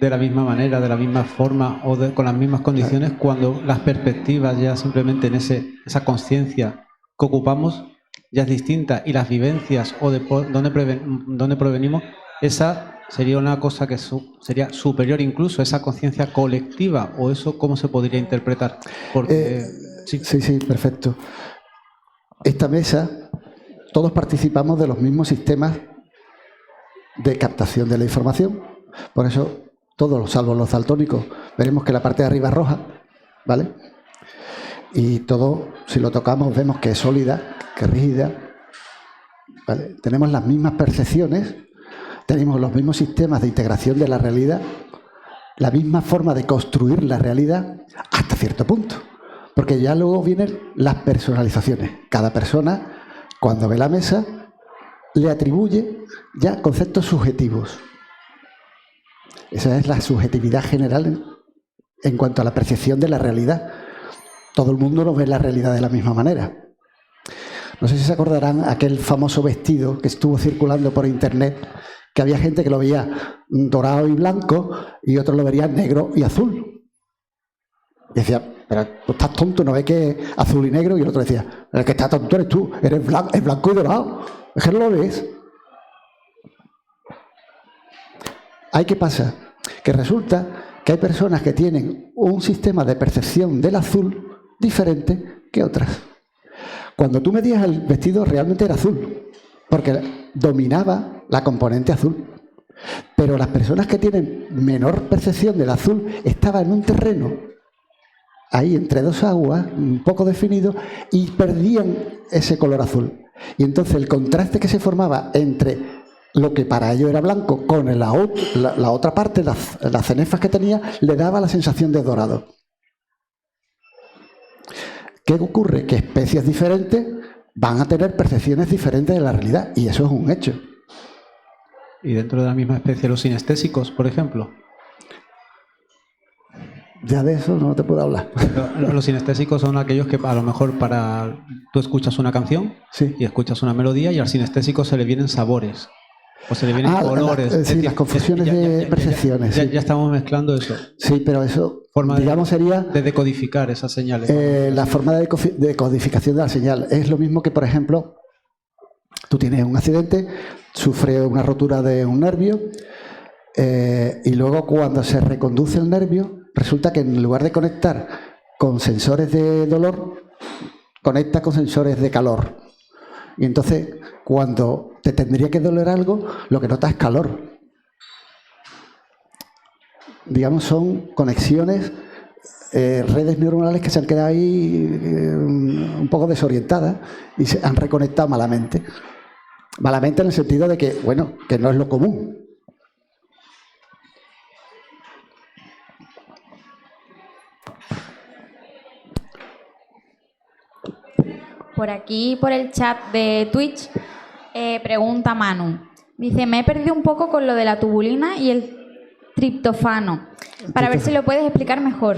de la misma manera, de la misma forma o con las mismas condiciones, cuando las perspectivas ya simplemente en esa conciencia que ocupamos ya es distinta y las vivencias o de dónde provenimos, esa sería una cosa que sería superior incluso a esa conciencia colectiva, o eso cómo se podría interpretar? Porque sí, perfecto. Esta mesa, todos participamos de los mismos sistemas de captación de la información. Por eso, todos, salvo los daltónicos, veremos que la parte de arriba es roja, ¿vale? Y todo, si lo tocamos, vemos que es sólida, que es rígida, ¿vale? Tenemos las mismas percepciones, tenemos los mismos sistemas de integración de la realidad, la misma forma de construir la realidad hasta cierto punto. Porque ya luego vienen las personalizaciones. Cada persona, cuando ve la mesa, le atribuye ya conceptos subjetivos. Esa es la subjetividad general en cuanto a la percepción de la realidad. Todo el mundo no ve la realidad de la misma manera. No sé si se acordarán aquel famoso vestido que estuvo circulando por internet, que había gente que lo veía dorado y blanco y otros lo verían negro y azul. Y decía, pero tú estás tonto, ¿no ves que es azul y negro? Y el otro decía, el que está tonto eres tú, eres blanco y dorado. Es que no lo ves. ¿Qué pasa? Que resulta que hay personas que tienen un sistema de percepción del azul diferente que otras. Cuando tú medías el vestido realmente era azul, porque dominaba la componente azul. Pero las personas que tienen menor percepción del azul estaban en un terreno, ahí entre dos aguas, un poco definido, y perdían ese color azul. Y entonces el contraste que se formaba entre lo que para ellos era blanco con la otra parte, las cenefas que tenía, le daba la sensación de dorado. ¿Qué ocurre? Que especies diferentes van a tener percepciones diferentes de la realidad, y eso es un hecho. ¿Y dentro de la misma especie los sinestésicos, por ejemplo? Ya de eso no te puedo hablar. Los sinestésicos son aquellos que a lo mejor tú escuchas una canción, sí, y escuchas una melodía y al sinestésico se le vienen sabores. O se le vienen colores. Sí, decir, las confusiones de percepciones. Ya estamos mezclando eso. Sí, pero eso, digamos, sería de decodificar esas señales. La forma de decodificación de la señal. Es lo mismo que, por ejemplo, tú tienes un accidente, sufres una rotura de un nervio, y luego cuando se reconduce el nervio, resulta que en lugar de conectar con sensores de dolor, conecta con sensores de calor. Y entonces, cuando te tendría que doler algo, lo que notas es calor. Digamos, son conexiones, redes neuronales que se han quedado ahí un poco desorientadas y se han reconectado malamente. Malamente en el sentido de que, bueno, que no es lo común. Por aquí, por el chat de Twitch, pregunta Manu. Dice, me he perdido un poco con lo de la tubulina y el triptofano, para ver si lo puedes explicar mejor.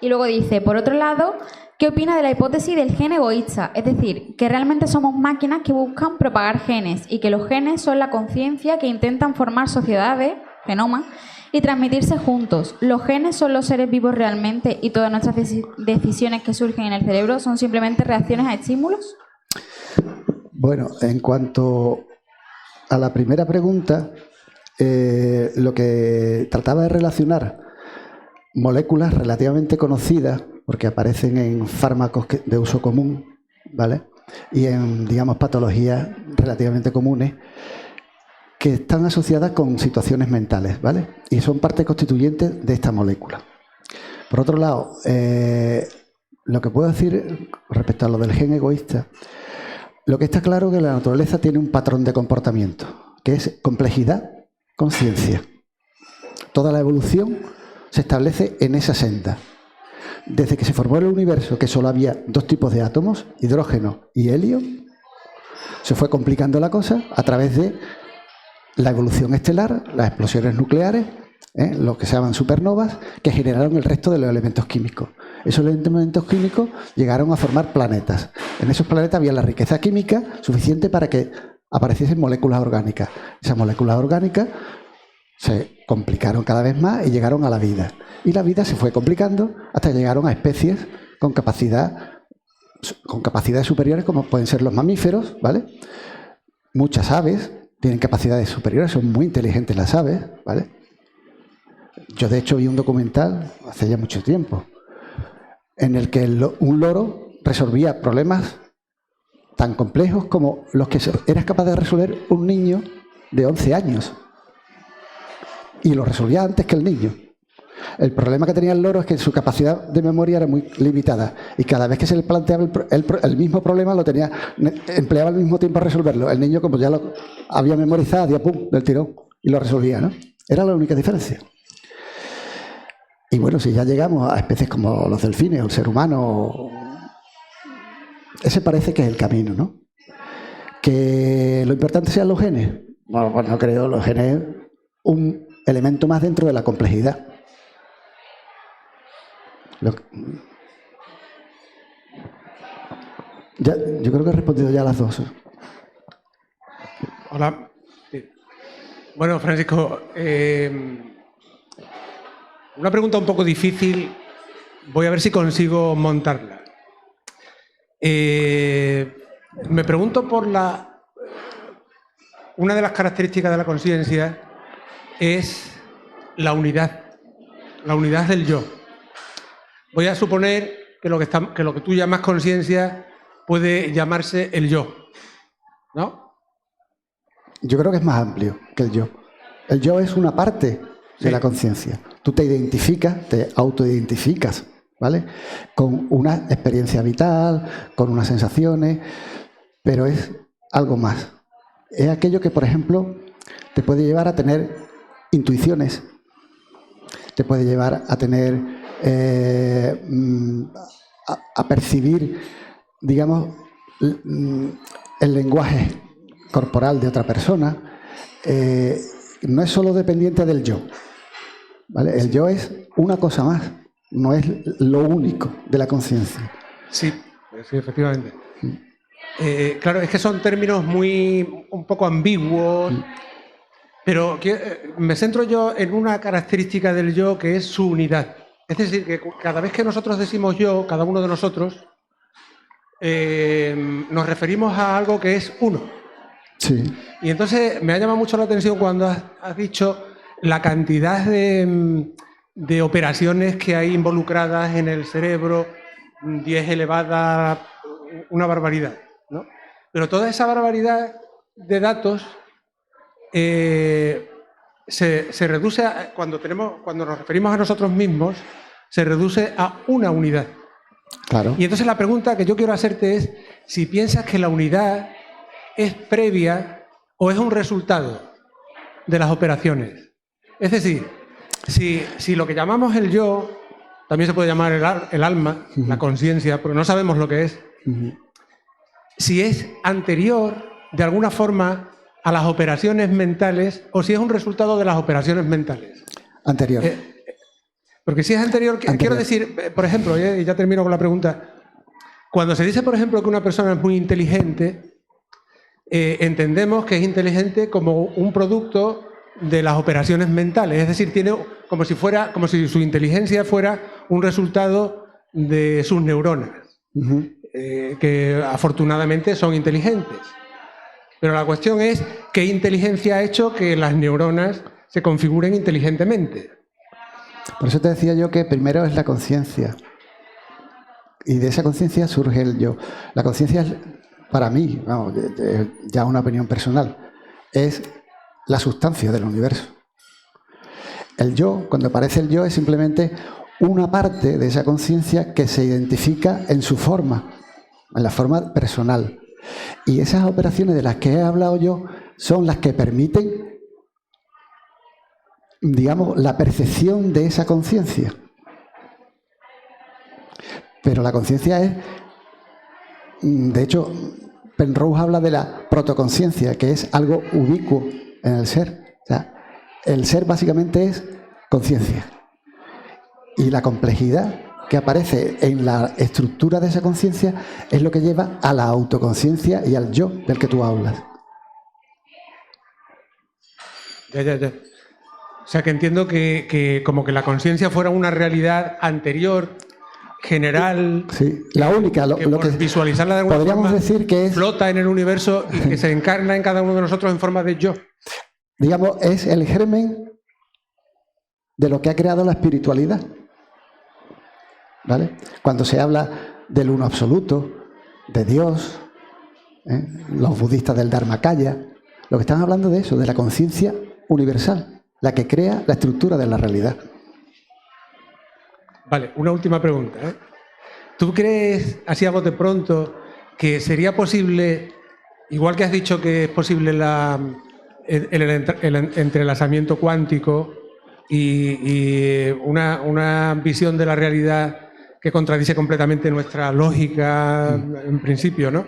Y luego dice, por otro lado, ¿qué opina de la hipótesis del gen egoísta? Es decir, que realmente somos máquinas que buscan propagar genes y que los genes son la conciencia que intentan formar sociedades, genomas, y transmitirse juntos. ¿Los genes son los seres vivos realmente y todas nuestras decisiones que surgen en el cerebro son simplemente reacciones a estímulos? Bueno, en cuanto a la primera pregunta, lo que trataba de relacionar moléculas relativamente conocidas, porque aparecen en fármacos de uso común, ¿vale? Y en, digamos, patologías relativamente comunes, que están asociadas con situaciones mentales, ¿vale? Y son parte constituyente de esta molécula. Por otro lado, lo que puedo decir respecto a lo del gen egoísta, lo que está claro es que la naturaleza tiene un patrón de comportamiento, que es complejidad, conciencia. Toda la evolución se establece en esa senda. Desde que se formó el universo, que solo había dos tipos de átomos, hidrógeno y helio, se fue complicando la cosa a través de la evolución estelar, las explosiones nucleares, lo que se llaman supernovas, que generaron el resto de los elementos químicos. Esos elementos químicos llegaron a formar planetas. En esos planetas había la riqueza química suficiente para que apareciesen moléculas orgánicas. Esas moléculas orgánicas se complicaron cada vez más y llegaron a la vida. Y la vida se fue complicando hasta que llegaron a especies con capacidades superiores, como pueden ser los mamíferos, ¿vale? Muchas aves tienen capacidades superiores, son muy inteligentes las aves, ¿vale? Yo, de hecho, vi un documental hace ya mucho tiempo en el que un loro resolvía problemas tan complejos como los que era capaz de resolver un niño de 11 años. Y lo resolvía antes que el niño. El problema que tenía el loro es que su capacidad de memoria era muy limitada y cada vez que se le planteaba el mismo problema empleaba el mismo tiempo a resolverlo. El niño, como ya lo había memorizado, hacía pum, del tirón y lo resolvía, ¿no? Era la única diferencia. Y bueno, si ya llegamos a especies como los delfines o el ser humano, ese parece que es el camino, ¿no? Que lo importante sean los genes. Bueno, pues no creo, los genes es un elemento más dentro de la complejidad. Yo creo que he respondido ya a las dos. Hola. Bueno, Francisco, una pregunta un poco difícil. Voy a ver si consigo montarla. Me pregunto por una de las características de la conciencia es la unidad del yo. Voy a suponer que lo que tú llamas conciencia puede llamarse el yo, ¿no? Yo creo que es más amplio que el yo. El yo es una parte de la conciencia. Tú te identificas, te autoidentificas, ¿vale? Con una experiencia vital, con unas sensaciones, pero es algo más. Es aquello que, por ejemplo, te puede llevar a tener intuiciones, te puede llevar a tener a percibir, digamos, el lenguaje corporal de otra persona. No es solo dependiente del yo, ¿vale? El yo es una cosa más, no es lo único de la conciencia. Sí, efectivamente. Claro, es que son términos un poco ambiguos, pero me centro yo en una característica del yo que es su unidad. Es decir, que cada vez que nosotros decimos yo, cada uno de nosotros, nos referimos a algo que es uno. Sí. Y entonces me ha llamado mucho la atención cuando has dicho la cantidad de operaciones que hay involucradas en el cerebro, 10 elevada, una barbaridad, ¿no? Pero toda esa barbaridad de datos se reduce cuando nos referimos a nosotros mismos, se reduce a una unidad. Claro. Y entonces la pregunta que yo quiero hacerte es si piensas que la unidad es previa o es un resultado de las operaciones. Es decir, si lo que llamamos el yo, también se puede llamar el alma, la conciencia, pero no sabemos lo que es, si es anterior de alguna forma a las operaciones mentales o si es un resultado de las operaciones mentales. Anterior. Porque si es anterior, quiero decir, por ejemplo, y ya termino con la pregunta, cuando se dice, por ejemplo, que una persona es muy inteligente, entendemos que es inteligente como un producto de las operaciones mentales, es decir, tiene como si su inteligencia fuera un resultado de sus neuronas, que afortunadamente son inteligentes. Pero la cuestión es qué inteligencia ha hecho que las neuronas se configuren inteligentemente. Por eso te decía yo que primero es la conciencia. Y de esa conciencia surge el yo. La conciencia es, para mí, vamos, ya una opinión personal, es la sustancia del universo. El yo, cuando aparece el yo, es simplemente una parte de esa conciencia que se identifica en su forma, en la forma personal. Y esas operaciones de las que he hablado yo son las que permiten, digamos, la percepción de esa conciencia. Pero la conciencia es, de hecho, Penrose habla de la protoconciencia, que es algo ubicuo, en el ser. O sea, el ser básicamente es conciencia. Y la complejidad que aparece en la estructura de esa conciencia es lo que lleva a la autoconciencia y al yo del que tú hablas. Ya. O sea, que entiendo que como que la conciencia fuera una realidad anterior, general. Sí, la única, lo que visualizarla de alguna podríamos forma, decir que es, flota en el universo y que se encarna en cada uno de nosotros en forma de yo. digamos, es el germen de lo que ha creado la espiritualidad. ¿Vale? Cuando se habla del uno absoluto, de Dios, los budistas del Dharmakaya, lo que están hablando de eso, de la conciencia universal, la que crea la estructura de la realidad. Vale, una última pregunta. ¿Tú crees, así a bote pronto, que sería posible, igual que has dicho que es posible el entrelazamiento cuántico y una visión de la realidad que contradice completamente nuestra lógica en principio, ¿no?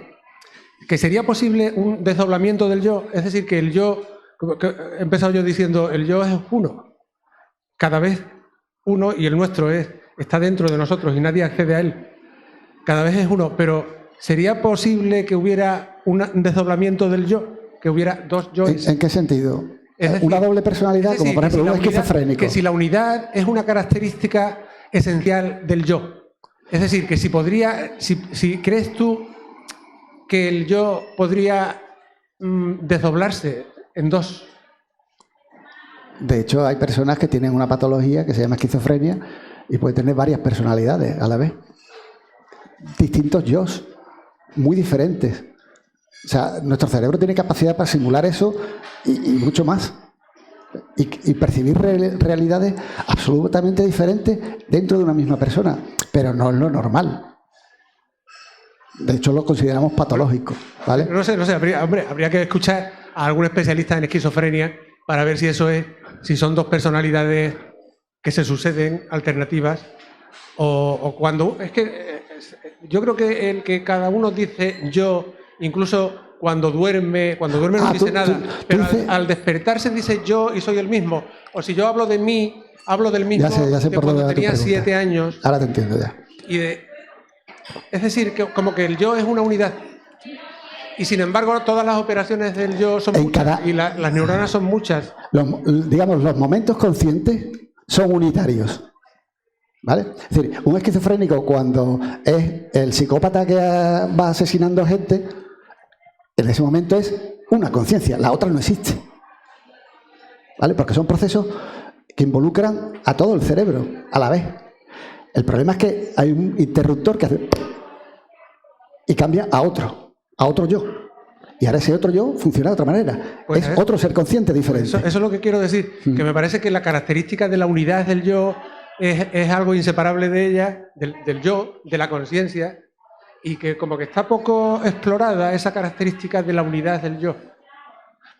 Que sería posible un desdoblamiento del yo, es decir, que el yo, que he empezado yo diciendo, el yo es uno, cada vez uno, y el nuestro está dentro de nosotros y nadie accede a él, cada vez es uno, pero ¿sería posible que hubiera un desdoblamiento del yo? Que hubiera dos yoes. ¿En qué sentido? Es decir, una doble personalidad, como por ejemplo un esquizofrénico. Que si la unidad es una característica esencial del yo. Es decir, que si crees tú que el yo podría desdoblarse en dos. De hecho, hay personas que tienen una patología que se llama esquizofrenia y puede tener varias personalidades a la vez. Distintos yos, muy diferentes. O sea, nuestro cerebro tiene capacidad para simular eso y mucho más. Y percibir realidades absolutamente diferentes dentro de una misma persona. Pero no es lo normal. De hecho, lo consideramos patológico, ¿vale? No sé, habría que escuchar a algún especialista en esquizofrenia para ver si eso es, si son dos personalidades que se suceden, alternativas, o cuando... Es que yo creo que el que cada uno dice yo, incluso cuando duerme no dice nada, pero al despertarse dice yo y soy el mismo. O si yo hablo de mí, hablo del mismo ya sé de por cuando dónde tenía va tu pregunta. 7 años. Ahora te entiendo ya. Es decir, que como que el yo es una unidad. Y sin embargo, todas las operaciones del yo son muchas y las neuronas son muchas. Digamos, los momentos conscientes son unitarios. ¿Vale? Es decir, un esquizofrénico, cuando es el psicópata que va asesinando gente, en ese momento es una conciencia, la otra no existe. ¿Vale? Porque son procesos que involucran a todo el cerebro a la vez. El problema es que hay un interruptor que hace y cambia a otro yo. Y ahora ese otro yo funciona de otra manera. Pues es otro ser consciente diferente. Eso es lo que quiero decir, que me parece que la característica de la unidad del yo es algo inseparable de ella, del yo, de la conciencia, y que como que está poco explorada esa característica de la unidad del yo.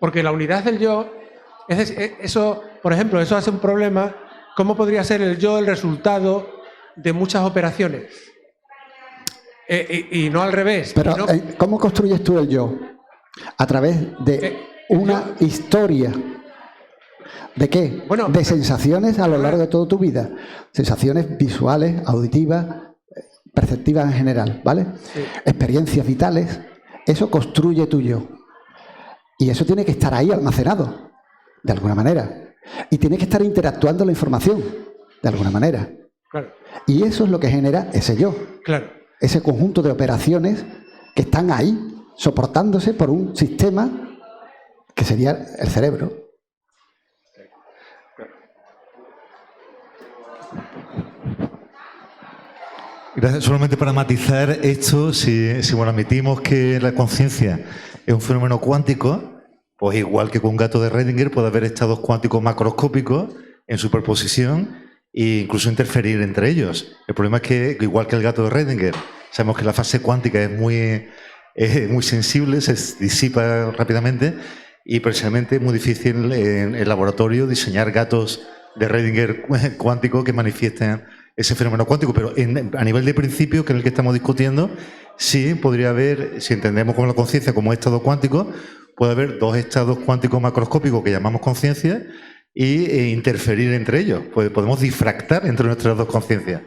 Porque la unidad del yo, eso, por ejemplo, eso hace un problema. ¿Cómo podría ser el yo el resultado de muchas operaciones? Y no al revés. Pero, ¿cómo construyes tú el yo? A través de una historia. ¿De qué? Bueno, de sensaciones a lo largo de toda tu vida. Sensaciones visuales, auditivas, perceptivas en general, ¿vale? Sí. Experiencias vitales. Eso construye tu yo. Y eso tiene que estar ahí almacenado, de alguna manera. Y tiene que estar interactuando la información, de alguna manera. Claro. Y eso es lo que genera ese yo. Claro. Ese conjunto de operaciones que están ahí, soportándose por un sistema que sería el cerebro. Gracias. Solamente para matizar esto, si admitimos que la conciencia es un fenómeno cuántico, pues igual que con un gato de Schrödinger puede haber estados cuánticos macroscópicos en superposición e incluso interferir entre ellos. El problema es que, igual que el gato de Schrödinger, sabemos que la fase cuántica es muy sensible, se disipa rápidamente y precisamente es muy difícil en el laboratorio diseñar gatos de Schrödinger cuánticos que manifiesten ese fenómeno cuántico, pero a nivel de principio, que es el que estamos discutiendo, sí podría haber, si entendemos como la conciencia como estado cuántico, puede haber dos estados cuánticos macroscópicos que llamamos conciencia e interferir entre ellos. Pues podemos difractar entre nuestras dos conciencias.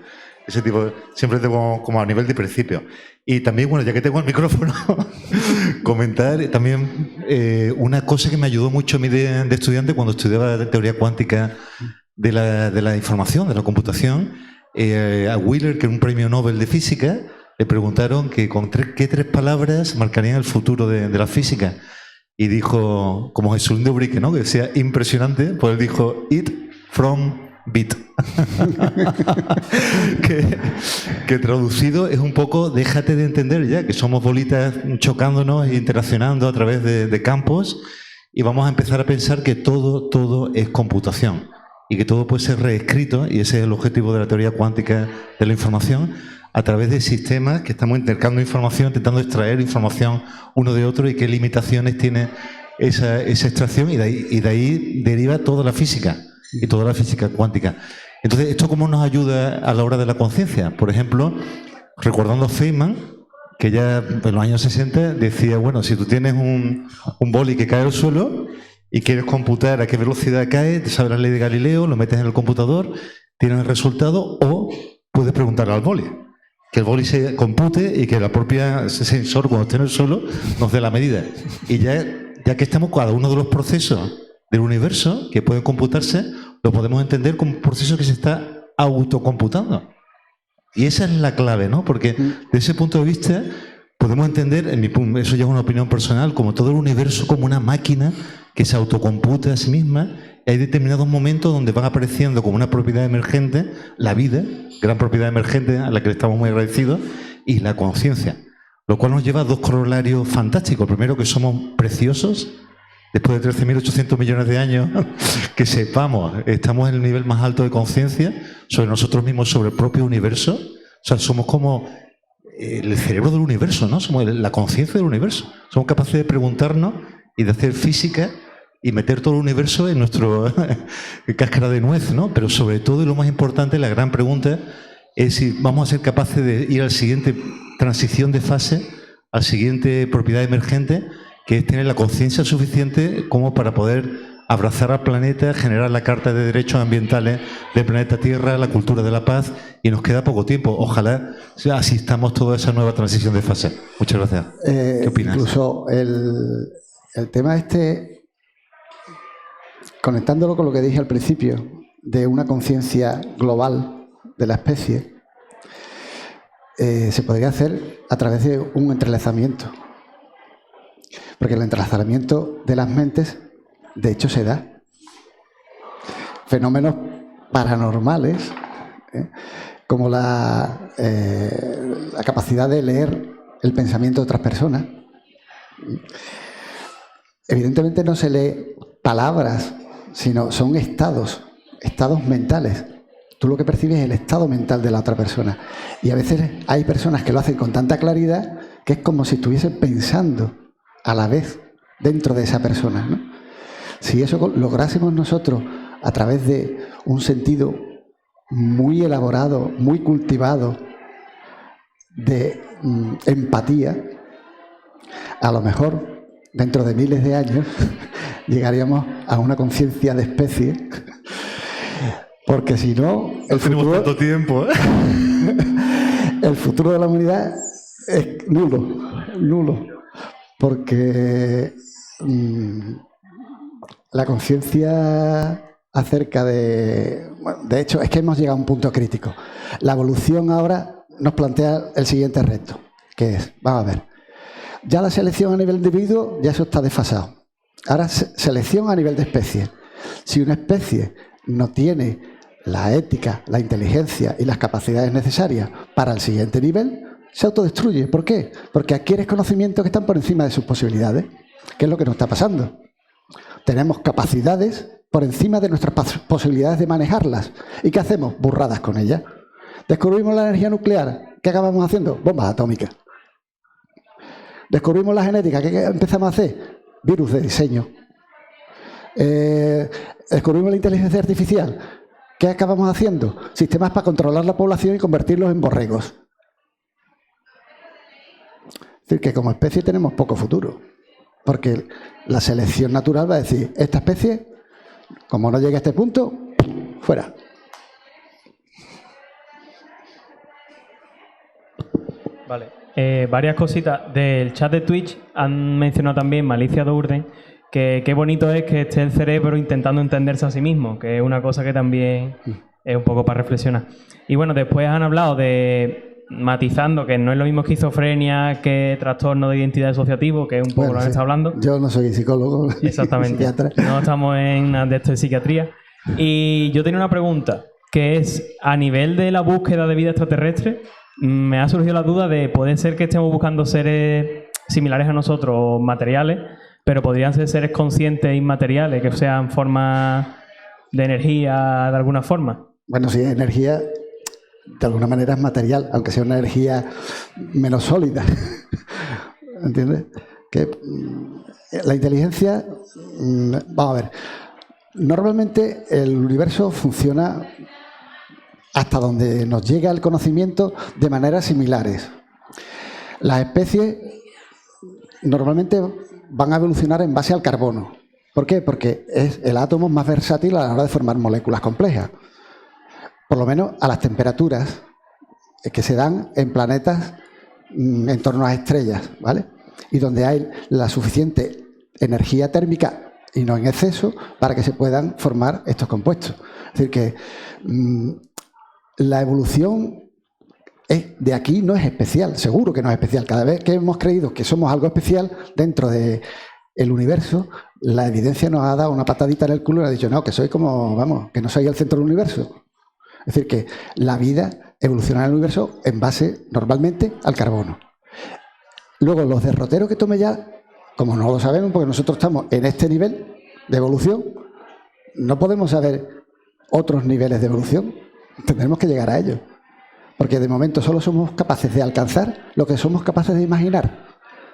Ese tipo, siempre tengo como a nivel de principio. Y también, bueno, ya que tengo el micrófono, comentar también una cosa que me ayudó mucho a mí de estudiante cuando estudiaba teoría cuántica de la información, de la computación. A Wheeler, que era un premio Nobel de física, le preguntaron que con qué tres palabras marcarían el futuro de la física. Y dijo, como Jesús de Ubrique, ¿no?, que decía impresionante, pues él dijo, it from bit. que traducido es un poco, déjate de entender ya, que somos bolitas chocándonos e interaccionando a través de campos, y vamos a empezar a pensar que todo es computación y que todo puede ser reescrito, y ese es el objetivo de la teoría cuántica de la información, a través de sistemas que estamos intercambiando información, intentando extraer información uno de otro, y qué limitaciones tiene esa extracción, y de ahí deriva toda la física y toda la física cuántica. Entonces, ¿esto cómo nos ayuda a la hora de la conciencia? Por ejemplo, recordando a Feynman, que ya en los años 60 decía, bueno, si tú tienes un boli que cae al suelo y quieres computar a qué velocidad cae, te sabes la ley de Galileo, lo metes en el computador, tienes el resultado, o puedes preguntarle al boli. Que el boli se compute y que la propia sensor, cuando esté en el suelo, nos dé la medida. Y ya que estamos, cada uno de los procesos del universo que pueden computarse, lo podemos entender como un proceso que se está autocomputando. Y esa es la clave, ¿no? Porque de ese punto de vista podemos entender, eso ya es una opinión personal, como todo el universo como una máquina que se autocomputa a sí misma. Hay determinados momentos donde van apareciendo como una propiedad emergente la vida, gran propiedad emergente a la que le estamos muy agradecidos, y la conciencia. Lo cual nos lleva a dos corolarios fantásticos. Primero, que somos preciosos. Después de 13.800 millones de años, que sepamos, estamos en el nivel más alto de conciencia sobre nosotros mismos, sobre el propio universo. O sea, somos como el cerebro del universo, ¿no? Somos la conciencia del universo. Somos capaces de preguntarnos y de hacer física y meter todo el universo en nuestro cáscara de nuez, ¿no? Pero sobre todo, y lo más importante, la gran pregunta es si vamos a ser capaces de ir a la siguiente transición de fase, a la siguiente propiedad emergente, que es tener la conciencia suficiente como para poder abrazar al planeta, generar la Carta de Derechos Ambientales del planeta Tierra, la cultura de la paz, y nos queda poco tiempo. Ojalá asistamos toda esa nueva transición de fase. Muchas gracias. ¿Qué opinas? Incluso el tema conectándolo con lo que dije al principio, de una conciencia global de la especie, se podría hacer a través de un entrelazamiento. Porque el entrelazamiento de las mentes, de hecho, se da. Fenómenos paranormales, como la capacidad de leer el pensamiento de otras personas. Evidentemente no se lee palabras, sino son estados mentales. Tú lo que percibes es el estado mental de la otra persona. Y a veces hay personas que lo hacen con tanta claridad que es como si estuviesen pensando a la vez dentro de esa persona, ¿no? Si eso lográsemos nosotros a través de un sentido muy elaborado, muy cultivado de empatía, a lo mejor dentro de miles de años llegaríamos a una conciencia de especie, porque si no, el futuro, tanto tiempo, el futuro de la humanidad es nulo. Porque la conciencia acerca de... Bueno, de hecho, es que hemos llegado a un punto crítico. La evolución ahora nos plantea el siguiente reto, que es, vamos a ver, ya la selección a nivel individuo, ya eso está desfasado. Ahora, selección a nivel de especie. Si una especie no tiene la ética, la inteligencia y las capacidades necesarias para el siguiente nivel, se autodestruye. ¿Por qué? Porque adquieres conocimientos que están por encima de sus posibilidades. ¿Qué es lo que nos está pasando? Tenemos capacidades por encima de nuestras posibilidades de manejarlas. ¿Y qué hacemos? Burradas con ellas. Descubrimos la energía nuclear. ¿Qué acabamos haciendo? Bombas atómicas. Descubrimos la genética. ¿Qué empezamos a hacer? Virus de diseño. Descubrimos la inteligencia artificial. ¿Qué acabamos haciendo? Sistemas para controlar la población y convertirlos en borregos. Es decir, que como especie tenemos poco futuro. Porque la selección natural va a decir, esta especie, como no llegue a este punto, fuera. Vale. Varias cositas. Del chat de Twitch han mencionado también Malicia Dourden, que qué bonito es que esté el cerebro intentando entenderse a sí mismo, que es una cosa que también es un poco para reflexionar. Y bueno, después han hablado de, matizando, que no es lo mismo esquizofrenia que trastorno de identidad asociativo, que es un poco lo que han estado hablando. Yo no soy psicólogo. Exactamente. No estamos en de esto de psiquiatría. Y yo tenía una pregunta, que es, a nivel de la búsqueda de vida extraterrestre, me ha surgido la duda de, puede ser que estemos buscando seres similares a nosotros, materiales, pero podrían ser seres conscientes e inmateriales, que sean formas de energía de alguna forma. Bueno, sí, energía de alguna manera es material, aunque sea una energía menos sólida. ¿Entiendes? Que la inteligencia, vamos a ver, normalmente el universo funciona hasta donde nos llega el conocimiento de maneras similares. Las especies normalmente van a evolucionar en base al carbono. ¿Por qué? Porque es el átomo más versátil a la hora de formar moléculas complejas. Por lo menos a las temperaturas que se dan en planetas en torno a estrellas, ¿vale? Y donde hay la suficiente energía térmica y no en exceso para que se puedan formar estos compuestos. Es decir, que la evolución de aquí no es especial, seguro que no es especial. Cada vez que hemos creído que somos algo especial dentro del universo, la evidencia nos ha dado una patadita en el culo y ha dicho, no, que soy como, vamos, que no soy el centro del universo. Es decir, que la vida evoluciona en el universo en base, normalmente, al carbono. Luego, los derroteros que tome ya, como no lo sabemos, porque nosotros estamos en este nivel de evolución, no podemos saber otros niveles de evolución. Tendremos que llegar a ellos. Porque de momento solo somos capaces de alcanzar lo que somos capaces de imaginar.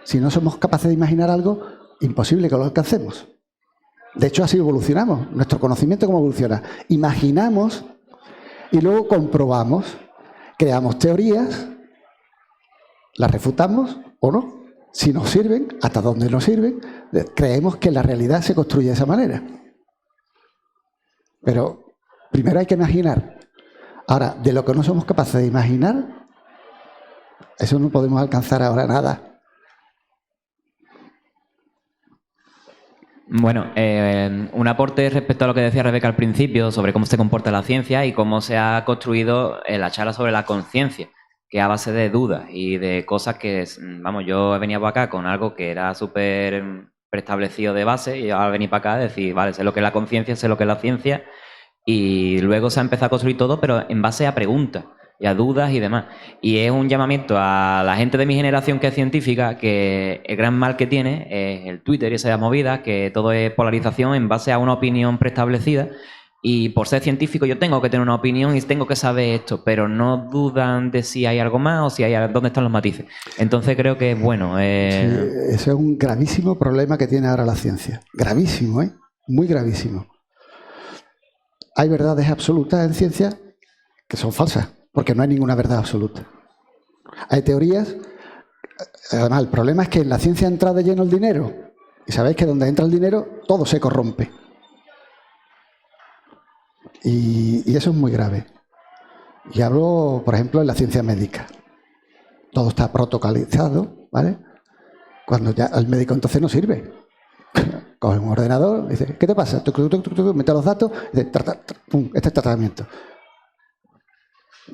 Si no somos capaces de imaginar algo, imposible que lo alcancemos. De hecho, así evolucionamos. Nuestro conocimiento, ¿cómo evoluciona? Imaginamos y luego comprobamos. Creamos teorías, las refutamos o no. Si nos sirven, hasta donde nos sirven, creemos que la realidad se construye de esa manera. Pero primero hay que imaginar. Ahora, de lo que no somos capaces de imaginar, eso no podemos alcanzar ahora nada. Bueno, un aporte respecto a lo que decía Rebeca al principio sobre cómo se comporta la ciencia y cómo se ha construido la charla sobre la conciencia, que a base de dudas y de cosas que, vamos, yo venía para acá con algo que era súper preestablecido de base y ahora venir para acá a decir, vale, sé lo que es la conciencia, sé lo que es la ciencia. Y luego se ha empezado a construir todo, pero en base a preguntas y a dudas y demás. Y es un llamamiento a la gente de mi generación que es científica, que el gran mal que tiene es el Twitter y esas movidas, que todo es polarización en base a una opinión preestablecida. Y por ser científico yo tengo que tener una opinión y tengo que saber esto, pero no dudan de si hay algo más o si hay dónde están los matices. Entonces creo que es bueno. Sí, eso es un gravísimo problema que tiene ahora la ciencia. Gravísimo, ¿eh? Muy gravísimo. Hay verdades absolutas en ciencia que son falsas, porque no hay ninguna verdad absoluta. Hay teorías. Además, el problema es que en la ciencia entra de lleno el dinero. Y sabéis que donde entra el dinero, todo se corrompe. Y eso es muy grave. Y hablo, por ejemplo, en la ciencia médica. Todo está protocolizado, ¿vale? Cuando ya el médico entonces no sirve. Coge un ordenador, dice, ¿qué te pasa? Mete los datos, dice, pum, este es el tratamiento.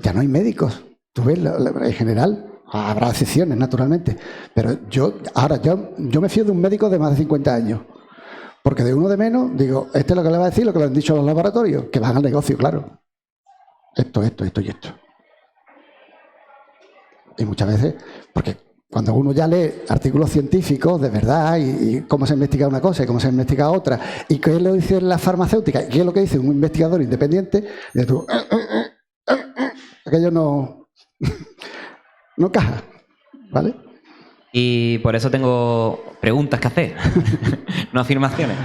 Ya no hay médicos. Tú ves, en general, habrá excepciones, naturalmente. Pero yo me fío de un médico de más de 50 años. Porque de uno de menos, digo, este es lo que le va a decir, lo que le han dicho los laboratorios, que van al negocio, claro. Esto y esto. Y muchas veces, porque cuando uno ya lee artículos científicos de verdad y cómo se investiga una cosa y cómo se investiga otra, y qué es lo que dice la farmacéutica y qué es lo que dice un investigador independiente, dices tú, aquello no encaja, ¿vale? Y por eso tengo preguntas que hacer, no afirmaciones.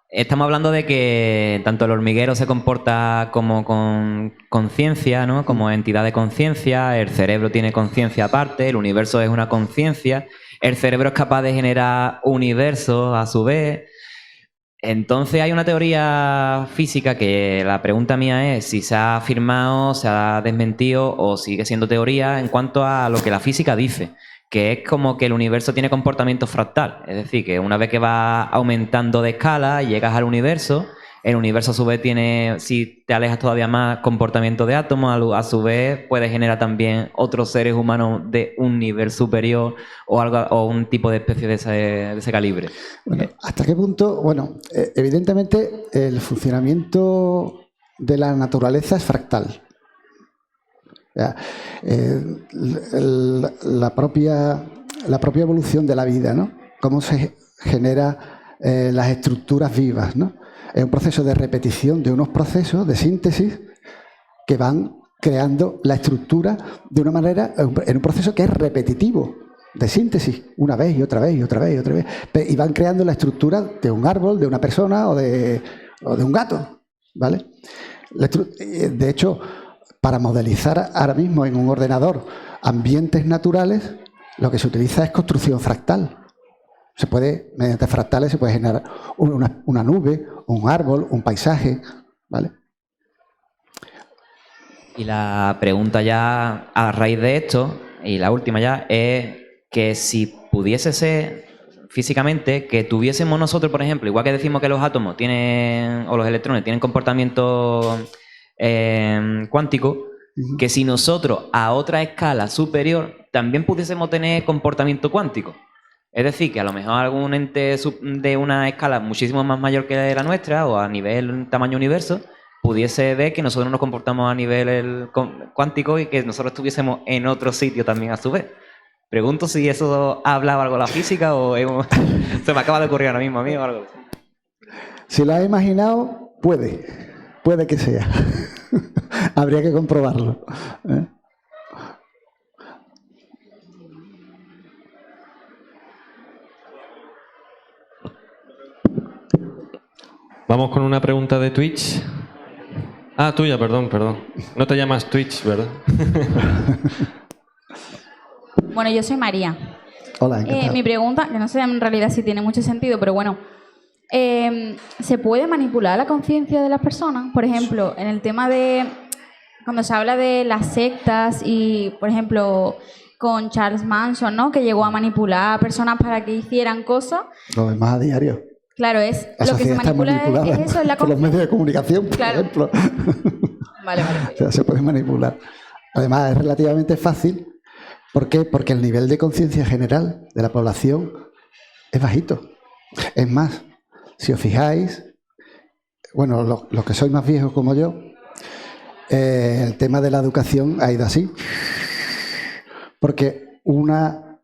Estamos hablando de que tanto el hormiguero se comporta como con conciencia, ¿no? Como entidad de conciencia, el cerebro tiene conciencia aparte, el universo es una conciencia. el cerebro es capaz de generar universos a su vez. Entonces hay una teoría física que la pregunta mía es si se ha afirmado, se ha desmentido o sigue siendo teoría en cuanto a lo que la física dice, que es como que el universo tiene comportamiento fractal. Es decir, que una vez que va aumentando de escala, llegas al universo, el universo a su vez tiene, si te alejas todavía más, comportamiento de átomos, a su vez puede generar también otros seres humanos de un nivel superior o algo, o un tipo de especie de ese calibre. Bueno, ¿hasta qué punto? Bueno, evidentemente el funcionamiento de la naturaleza es fractal. Ya, la propia evolución de la vida, ¿no? Cómo se genera las estructuras vivas, ¿no? Es un proceso de repetición de unos procesos de síntesis que van creando la estructura de una manera, en un proceso que es repetitivo, de síntesis, una vez y otra vez y otra vez y otra vez. Y van creando la estructura de un árbol, de una persona o de un gato, ¿vale? De hecho, para modelizar ahora mismo en un ordenador ambientes naturales, lo que se utiliza es construcción fractal. Se puede, mediante fractales, se puede generar una nube, un árbol, un paisaje, ¿vale? Y la pregunta ya a raíz de esto, y la última ya, es que si pudiese ser físicamente que tuviésemos nosotros, por ejemplo, igual que decimos que los átomos tienen, o los electrones tienen comportamiento cuántico, que si nosotros a otra escala superior también pudiésemos tener comportamiento cuántico. Es decir, que a lo mejor algún ente de una escala muchísimo más mayor que la nuestra o a nivel tamaño universo pudiese ver que nosotros nos comportamos a nivel cuántico y que nosotros estuviésemos en otro sitio también a su vez. Pregunto si eso ha hablado algo la física o se me acaba de ocurrir ahora mismo a mí o algo. Si lo has imaginado, puede que sea. Habría que comprobarlo, ¿eh? Vamos con una pregunta de Twitch. Ah, tuya, perdón. No te llamas Twitch, ¿verdad? Bueno, yo soy María. Hola, encantada. Mi pregunta, que no sé en realidad si tiene mucho sentido, pero bueno, ¿se puede manipular la conciencia de las personas? Por ejemplo, en el tema de cuando se habla de las sectas y, por ejemplo, con Charles Manson, ¿no? Que llegó a manipular a personas para que hicieran cosas. Lo demás a diario. Claro, es La lo que se sociedad está manipula manipulada es eso, es la por los medios de comunicación, por Claro. ejemplo. Vale. O sea, se puede manipular. Además, es relativamente fácil. ¿Por qué? Porque el nivel de conciencia general de la población es bajito. Es más, si os fijáis, bueno, los que sois más viejos como yo, el tema de la educación ha ido así. Porque una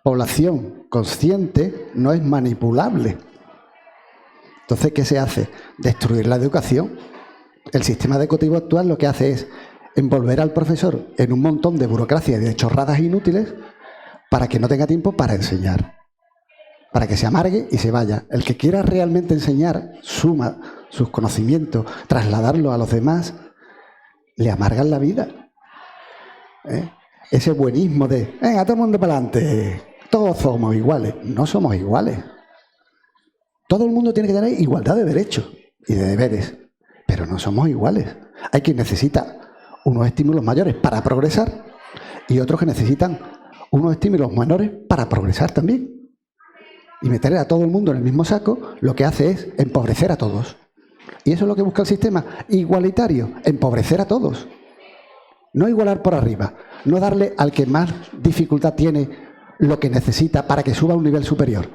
población consciente no es manipulable. Entonces, ¿qué se hace? Destruir la educación. El sistema educativo actual lo que hace es envolver al profesor en un montón de burocracia y de chorradas inútiles para que no tenga tiempo para enseñar. Para que se amargue y se vaya. El que quiera realmente enseñar, suma sus conocimientos, trasladarlo a los demás, le amargan la vida. Ese buenismo de, venga, todo el mundo para adelante, todos somos iguales. No somos iguales. Todo el mundo tiene que tener igualdad de derechos y de deberes, pero no somos iguales. Hay quien necesita unos estímulos mayores para progresar y otros que necesitan unos estímulos menores para progresar también. Y meter a todo el mundo en el mismo saco lo que hace es empobrecer a todos. Y eso es lo que busca el sistema igualitario, empobrecer a todos. No igualar por arriba, no darle al que más dificultad tiene lo que necesita para que suba a un nivel superior,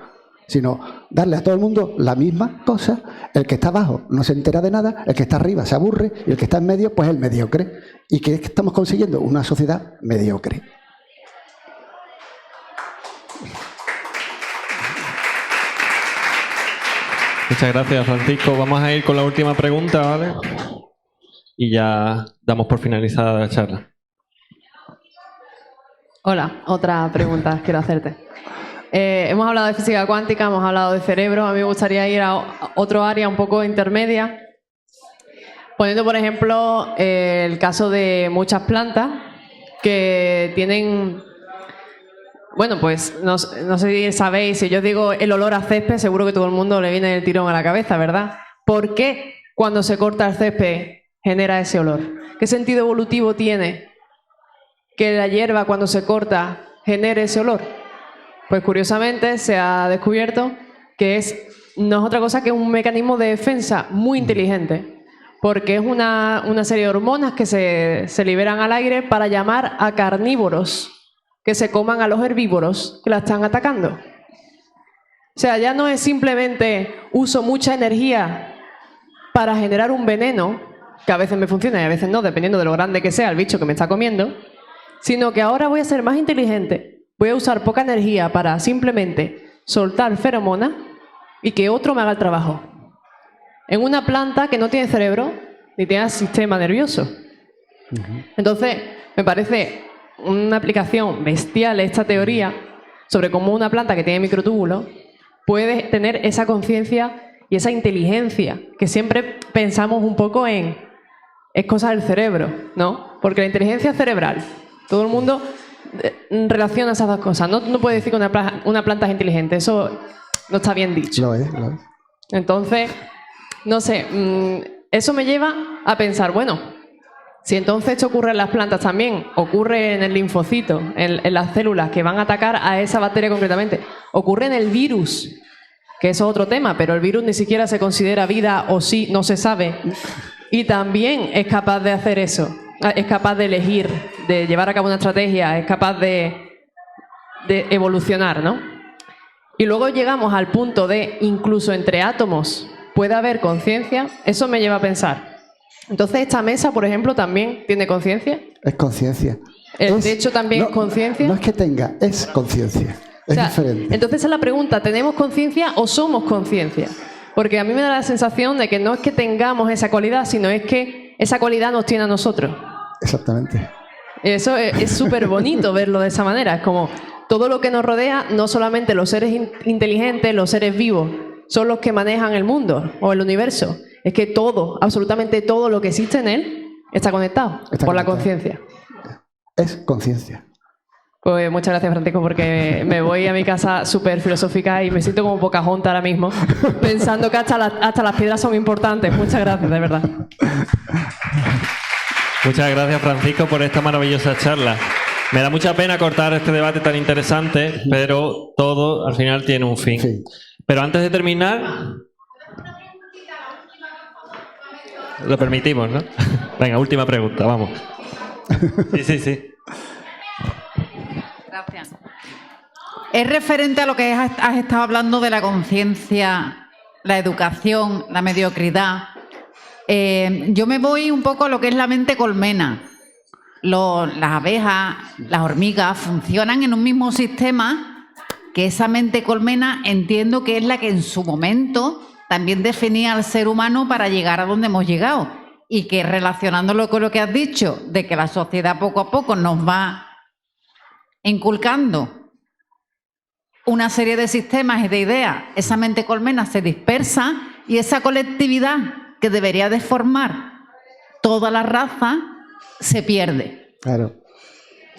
sino darle a todo el mundo la misma cosa. El que está abajo no se entera de nada, el que está arriba se aburre y el que está en medio, pues es el mediocre. ¿Y qué estamos consiguiendo? Una sociedad mediocre. Muchas gracias, Francisco. Vamos a ir con la última pregunta, ¿vale? Y ya damos por finalizada la charla. Hola, otra pregunta quiero hacerte. Hemos hablado de física cuántica, hemos hablado de cerebro. A mí me gustaría ir a otro área un poco intermedia, poniendo, por ejemplo, el caso de muchas plantas que tienen Bueno, pues no sé si sabéis, si yo digo el olor a césped, seguro que todo el mundo le viene el tirón a la cabeza, ¿verdad? ¿Por qué cuando se corta el césped genera ese olor? ¿Qué sentido evolutivo tiene que la hierba cuando se corta genere ese olor? Pues curiosamente se ha descubierto que no es otra cosa que un mecanismo de defensa muy inteligente, porque es una serie de hormonas que se liberan al aire para llamar a carnívoros que se coman a los herbívoros que la están atacando. O sea, ya no es simplemente uso mucha energía para generar un veneno, que a veces me funciona y a veces no, dependiendo de lo grande que sea el bicho que me está comiendo, sino que ahora voy a ser más inteligente, voy a usar poca energía para simplemente soltar feromonas y que otro me haga el trabajo. En una planta que no tiene cerebro ni tiene sistema nervioso. Entonces, me parece una aplicación bestial esta teoría sobre cómo una planta que tiene microtúbulos puede tener esa conciencia y esa inteligencia que siempre pensamos un poco es cosa del cerebro, ¿no? Porque la inteligencia cerebral, todo el mundo relaciona esas dos cosas. No puede decir que una planta es inteligente, eso no está bien dicho. Lo es. Entonces, no sé, eso me lleva a pensar, bueno, si entonces esto ocurre en las plantas también, ocurre en el linfocito, en las células que van a atacar a esa bacteria concretamente, ocurre en el virus, que eso es otro tema, pero el virus ni siquiera se considera vida o sí, no se sabe, y también es capaz de hacer eso, es capaz de elegir, de llevar a cabo una estrategia, es capaz de evolucionar, ¿no? Y luego llegamos al punto de incluso entre átomos puede haber conciencia, eso me lleva a pensar. Entonces, esta mesa, por ejemplo, también tiene conciencia. Es conciencia. El techo también es conciencia. No es que tenga, es conciencia. Es diferente. Entonces, esa es la pregunta: ¿tenemos conciencia o somos conciencia? Porque a mí me da la sensación de que no es que tengamos esa cualidad, sino es que esa cualidad nos tiene a nosotros. Exactamente. Eso es súper bonito verlo de esa manera. Es como todo lo que nos rodea, no solamente los seres inteligentes, los seres vivos, son los que manejan el mundo o el universo. Es que todo, absolutamente todo lo que existe en él está conectado por la conciencia. Es conciencia. Pues muchas gracias, Francisco, porque me voy a mi casa súper filosófica y me siento como Pocahontas ahora mismo, pensando que hasta las piedras son importantes. Muchas gracias, de verdad. Muchas gracias, Francisco, por esta maravillosa charla. Me da mucha pena cortar este debate tan interesante, pero todo al final tiene un fin. Sí. Pero antes de terminar... Lo permitimos, ¿no? Venga, última pregunta, vamos. Sí. Gracias. Es referente a lo que has estado hablando de la conciencia, la educación, la mediocridad. Yo me voy un poco a lo que es la mente colmena. Las abejas, las hormigas funcionan en un mismo sistema que esa mente colmena, entiendo que es la que en su momento también definía al ser humano para llegar a donde hemos llegado, y que relacionándolo con lo que has dicho, de que la sociedad poco a poco nos va inculcando una serie de sistemas y de ideas, esa mente colmena se dispersa y esa colectividad que debería de formar toda la raza se pierde. Claro.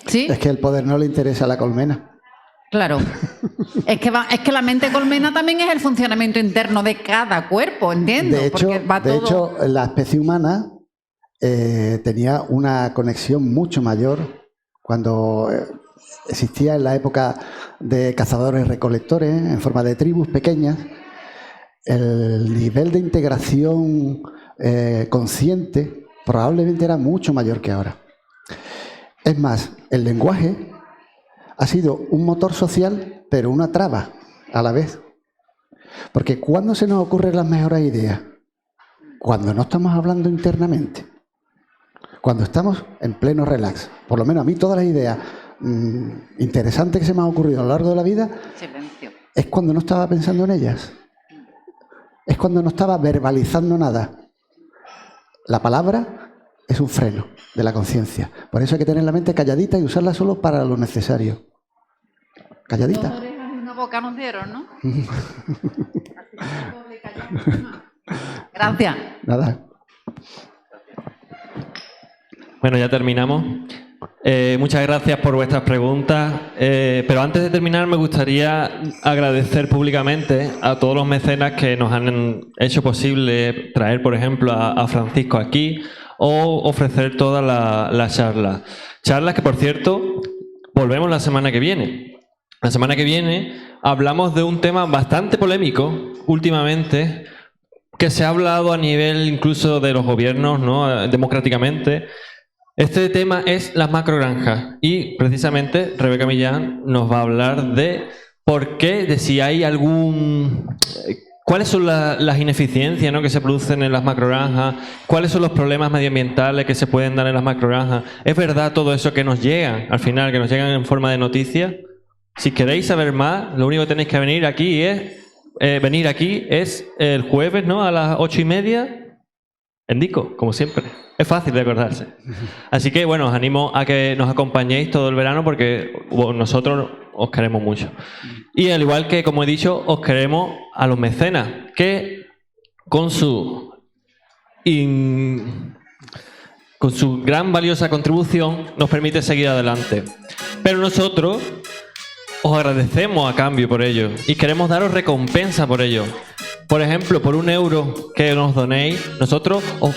¿Sí? Es que el poder no le interesa a la colmena. Claro. Es que la mente colmena también es el funcionamiento interno de cada cuerpo, entiendo. De hecho, la especie humana tenía una conexión mucho mayor cuando existía en la época de cazadores-recolectores, en forma de tribus pequeñas. El nivel de integración consciente probablemente era mucho mayor que ahora. Es más, el lenguaje ha sido un motor social, pero una traba a la vez. Porque ¿cuándo se nos ocurren las mejores ideas? Cuando no estamos hablando internamente. Cuando estamos en pleno relax. Por lo menos a mí todas las ideas interesantes que se me han ocurrido a lo largo de la vida es cuando no estaba pensando en ellas. Es cuando no estaba verbalizando nada. La palabra es un freno de la conciencia. Por eso hay que tener la mente calladita y usarla solo para lo necesario. Calladita. Dos orejas y una boca nos dieron, ¿no? Gracias. Nada. Bueno, ya terminamos. Muchas gracias por vuestras preguntas. Pero antes de terminar, me gustaría agradecer públicamente a todos los mecenas que nos han hecho posible traer, por ejemplo, a Francisco aquí o ofrecer toda la charla. Charlas que, por cierto, volvemos la semana que viene. La semana que viene hablamos de un tema bastante polémico últimamente, que se ha hablado a nivel incluso de los gobiernos, ¿no? Democráticamente. Este tema es las macrogranjas y precisamente Rebeca Millán nos va a hablar de por qué, de si hay cuáles son las ineficiencias, ¿no?, que se producen en las macrogranjas, cuáles son los problemas medioambientales que se pueden dar en las macrogranjas. ¿Es verdad todo eso que nos llegan al final, que nos llegan en forma de noticias? Si queréis saber más, lo único que tenéis que venir aquí es el jueves, ¿no?, a las 8:30 en Dico, como siempre. Es fácil de acordarse. Así que, bueno, os animo a que nos acompañéis todo el verano porque nosotros os queremos mucho. Y al igual que, como he dicho, os queremos a los mecenas, que con su gran valiosa contribución nos permite seguir adelante. Pero nosotros os agradecemos a cambio por ello y queremos daros recompensa por ello. Por ejemplo, por €1 que nos donéis, nosotros os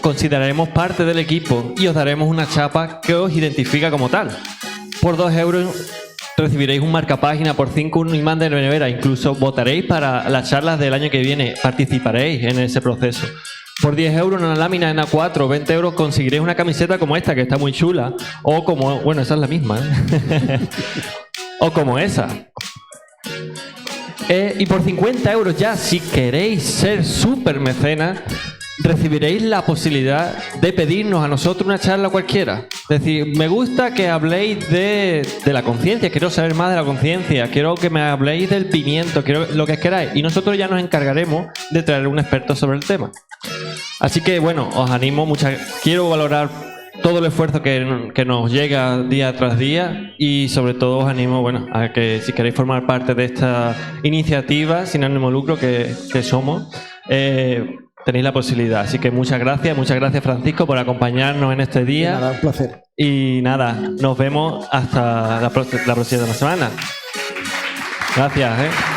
consideraremos parte del equipo y os daremos una chapa que os identifica como tal. Por €2 recibiréis un marcapágina, por 5 un imán de nevera, incluso votaréis para las charlas del año que viene, participaréis en ese proceso. Por €10 una lámina en A4, €20 conseguiréis una camiseta como esta, que está muy chula, o como, bueno, esa es la misma, ¿eh? O como esa. Y por €50 ya, si queréis ser súper mecenas, recibiréis la posibilidad de pedirnos a nosotros una charla cualquiera. Es decir, me gusta que habléis de la conciencia, quiero saber más de la conciencia, quiero que me habléis del pimiento, quiero lo que queráis. Y nosotros ya nos encargaremos de traer un experto sobre el tema. Así que, bueno, os animo, quiero valorar todo el esfuerzo que nos llega día tras día y sobre todo os animo, bueno, a que si queréis formar parte de esta iniciativa sin ánimo de lucro que somos, tenéis la posibilidad. Así que muchas gracias Francisco por acompañarnos en este día. Nada, un placer. Y nada, nos vemos hasta la próxima semana. Gracias.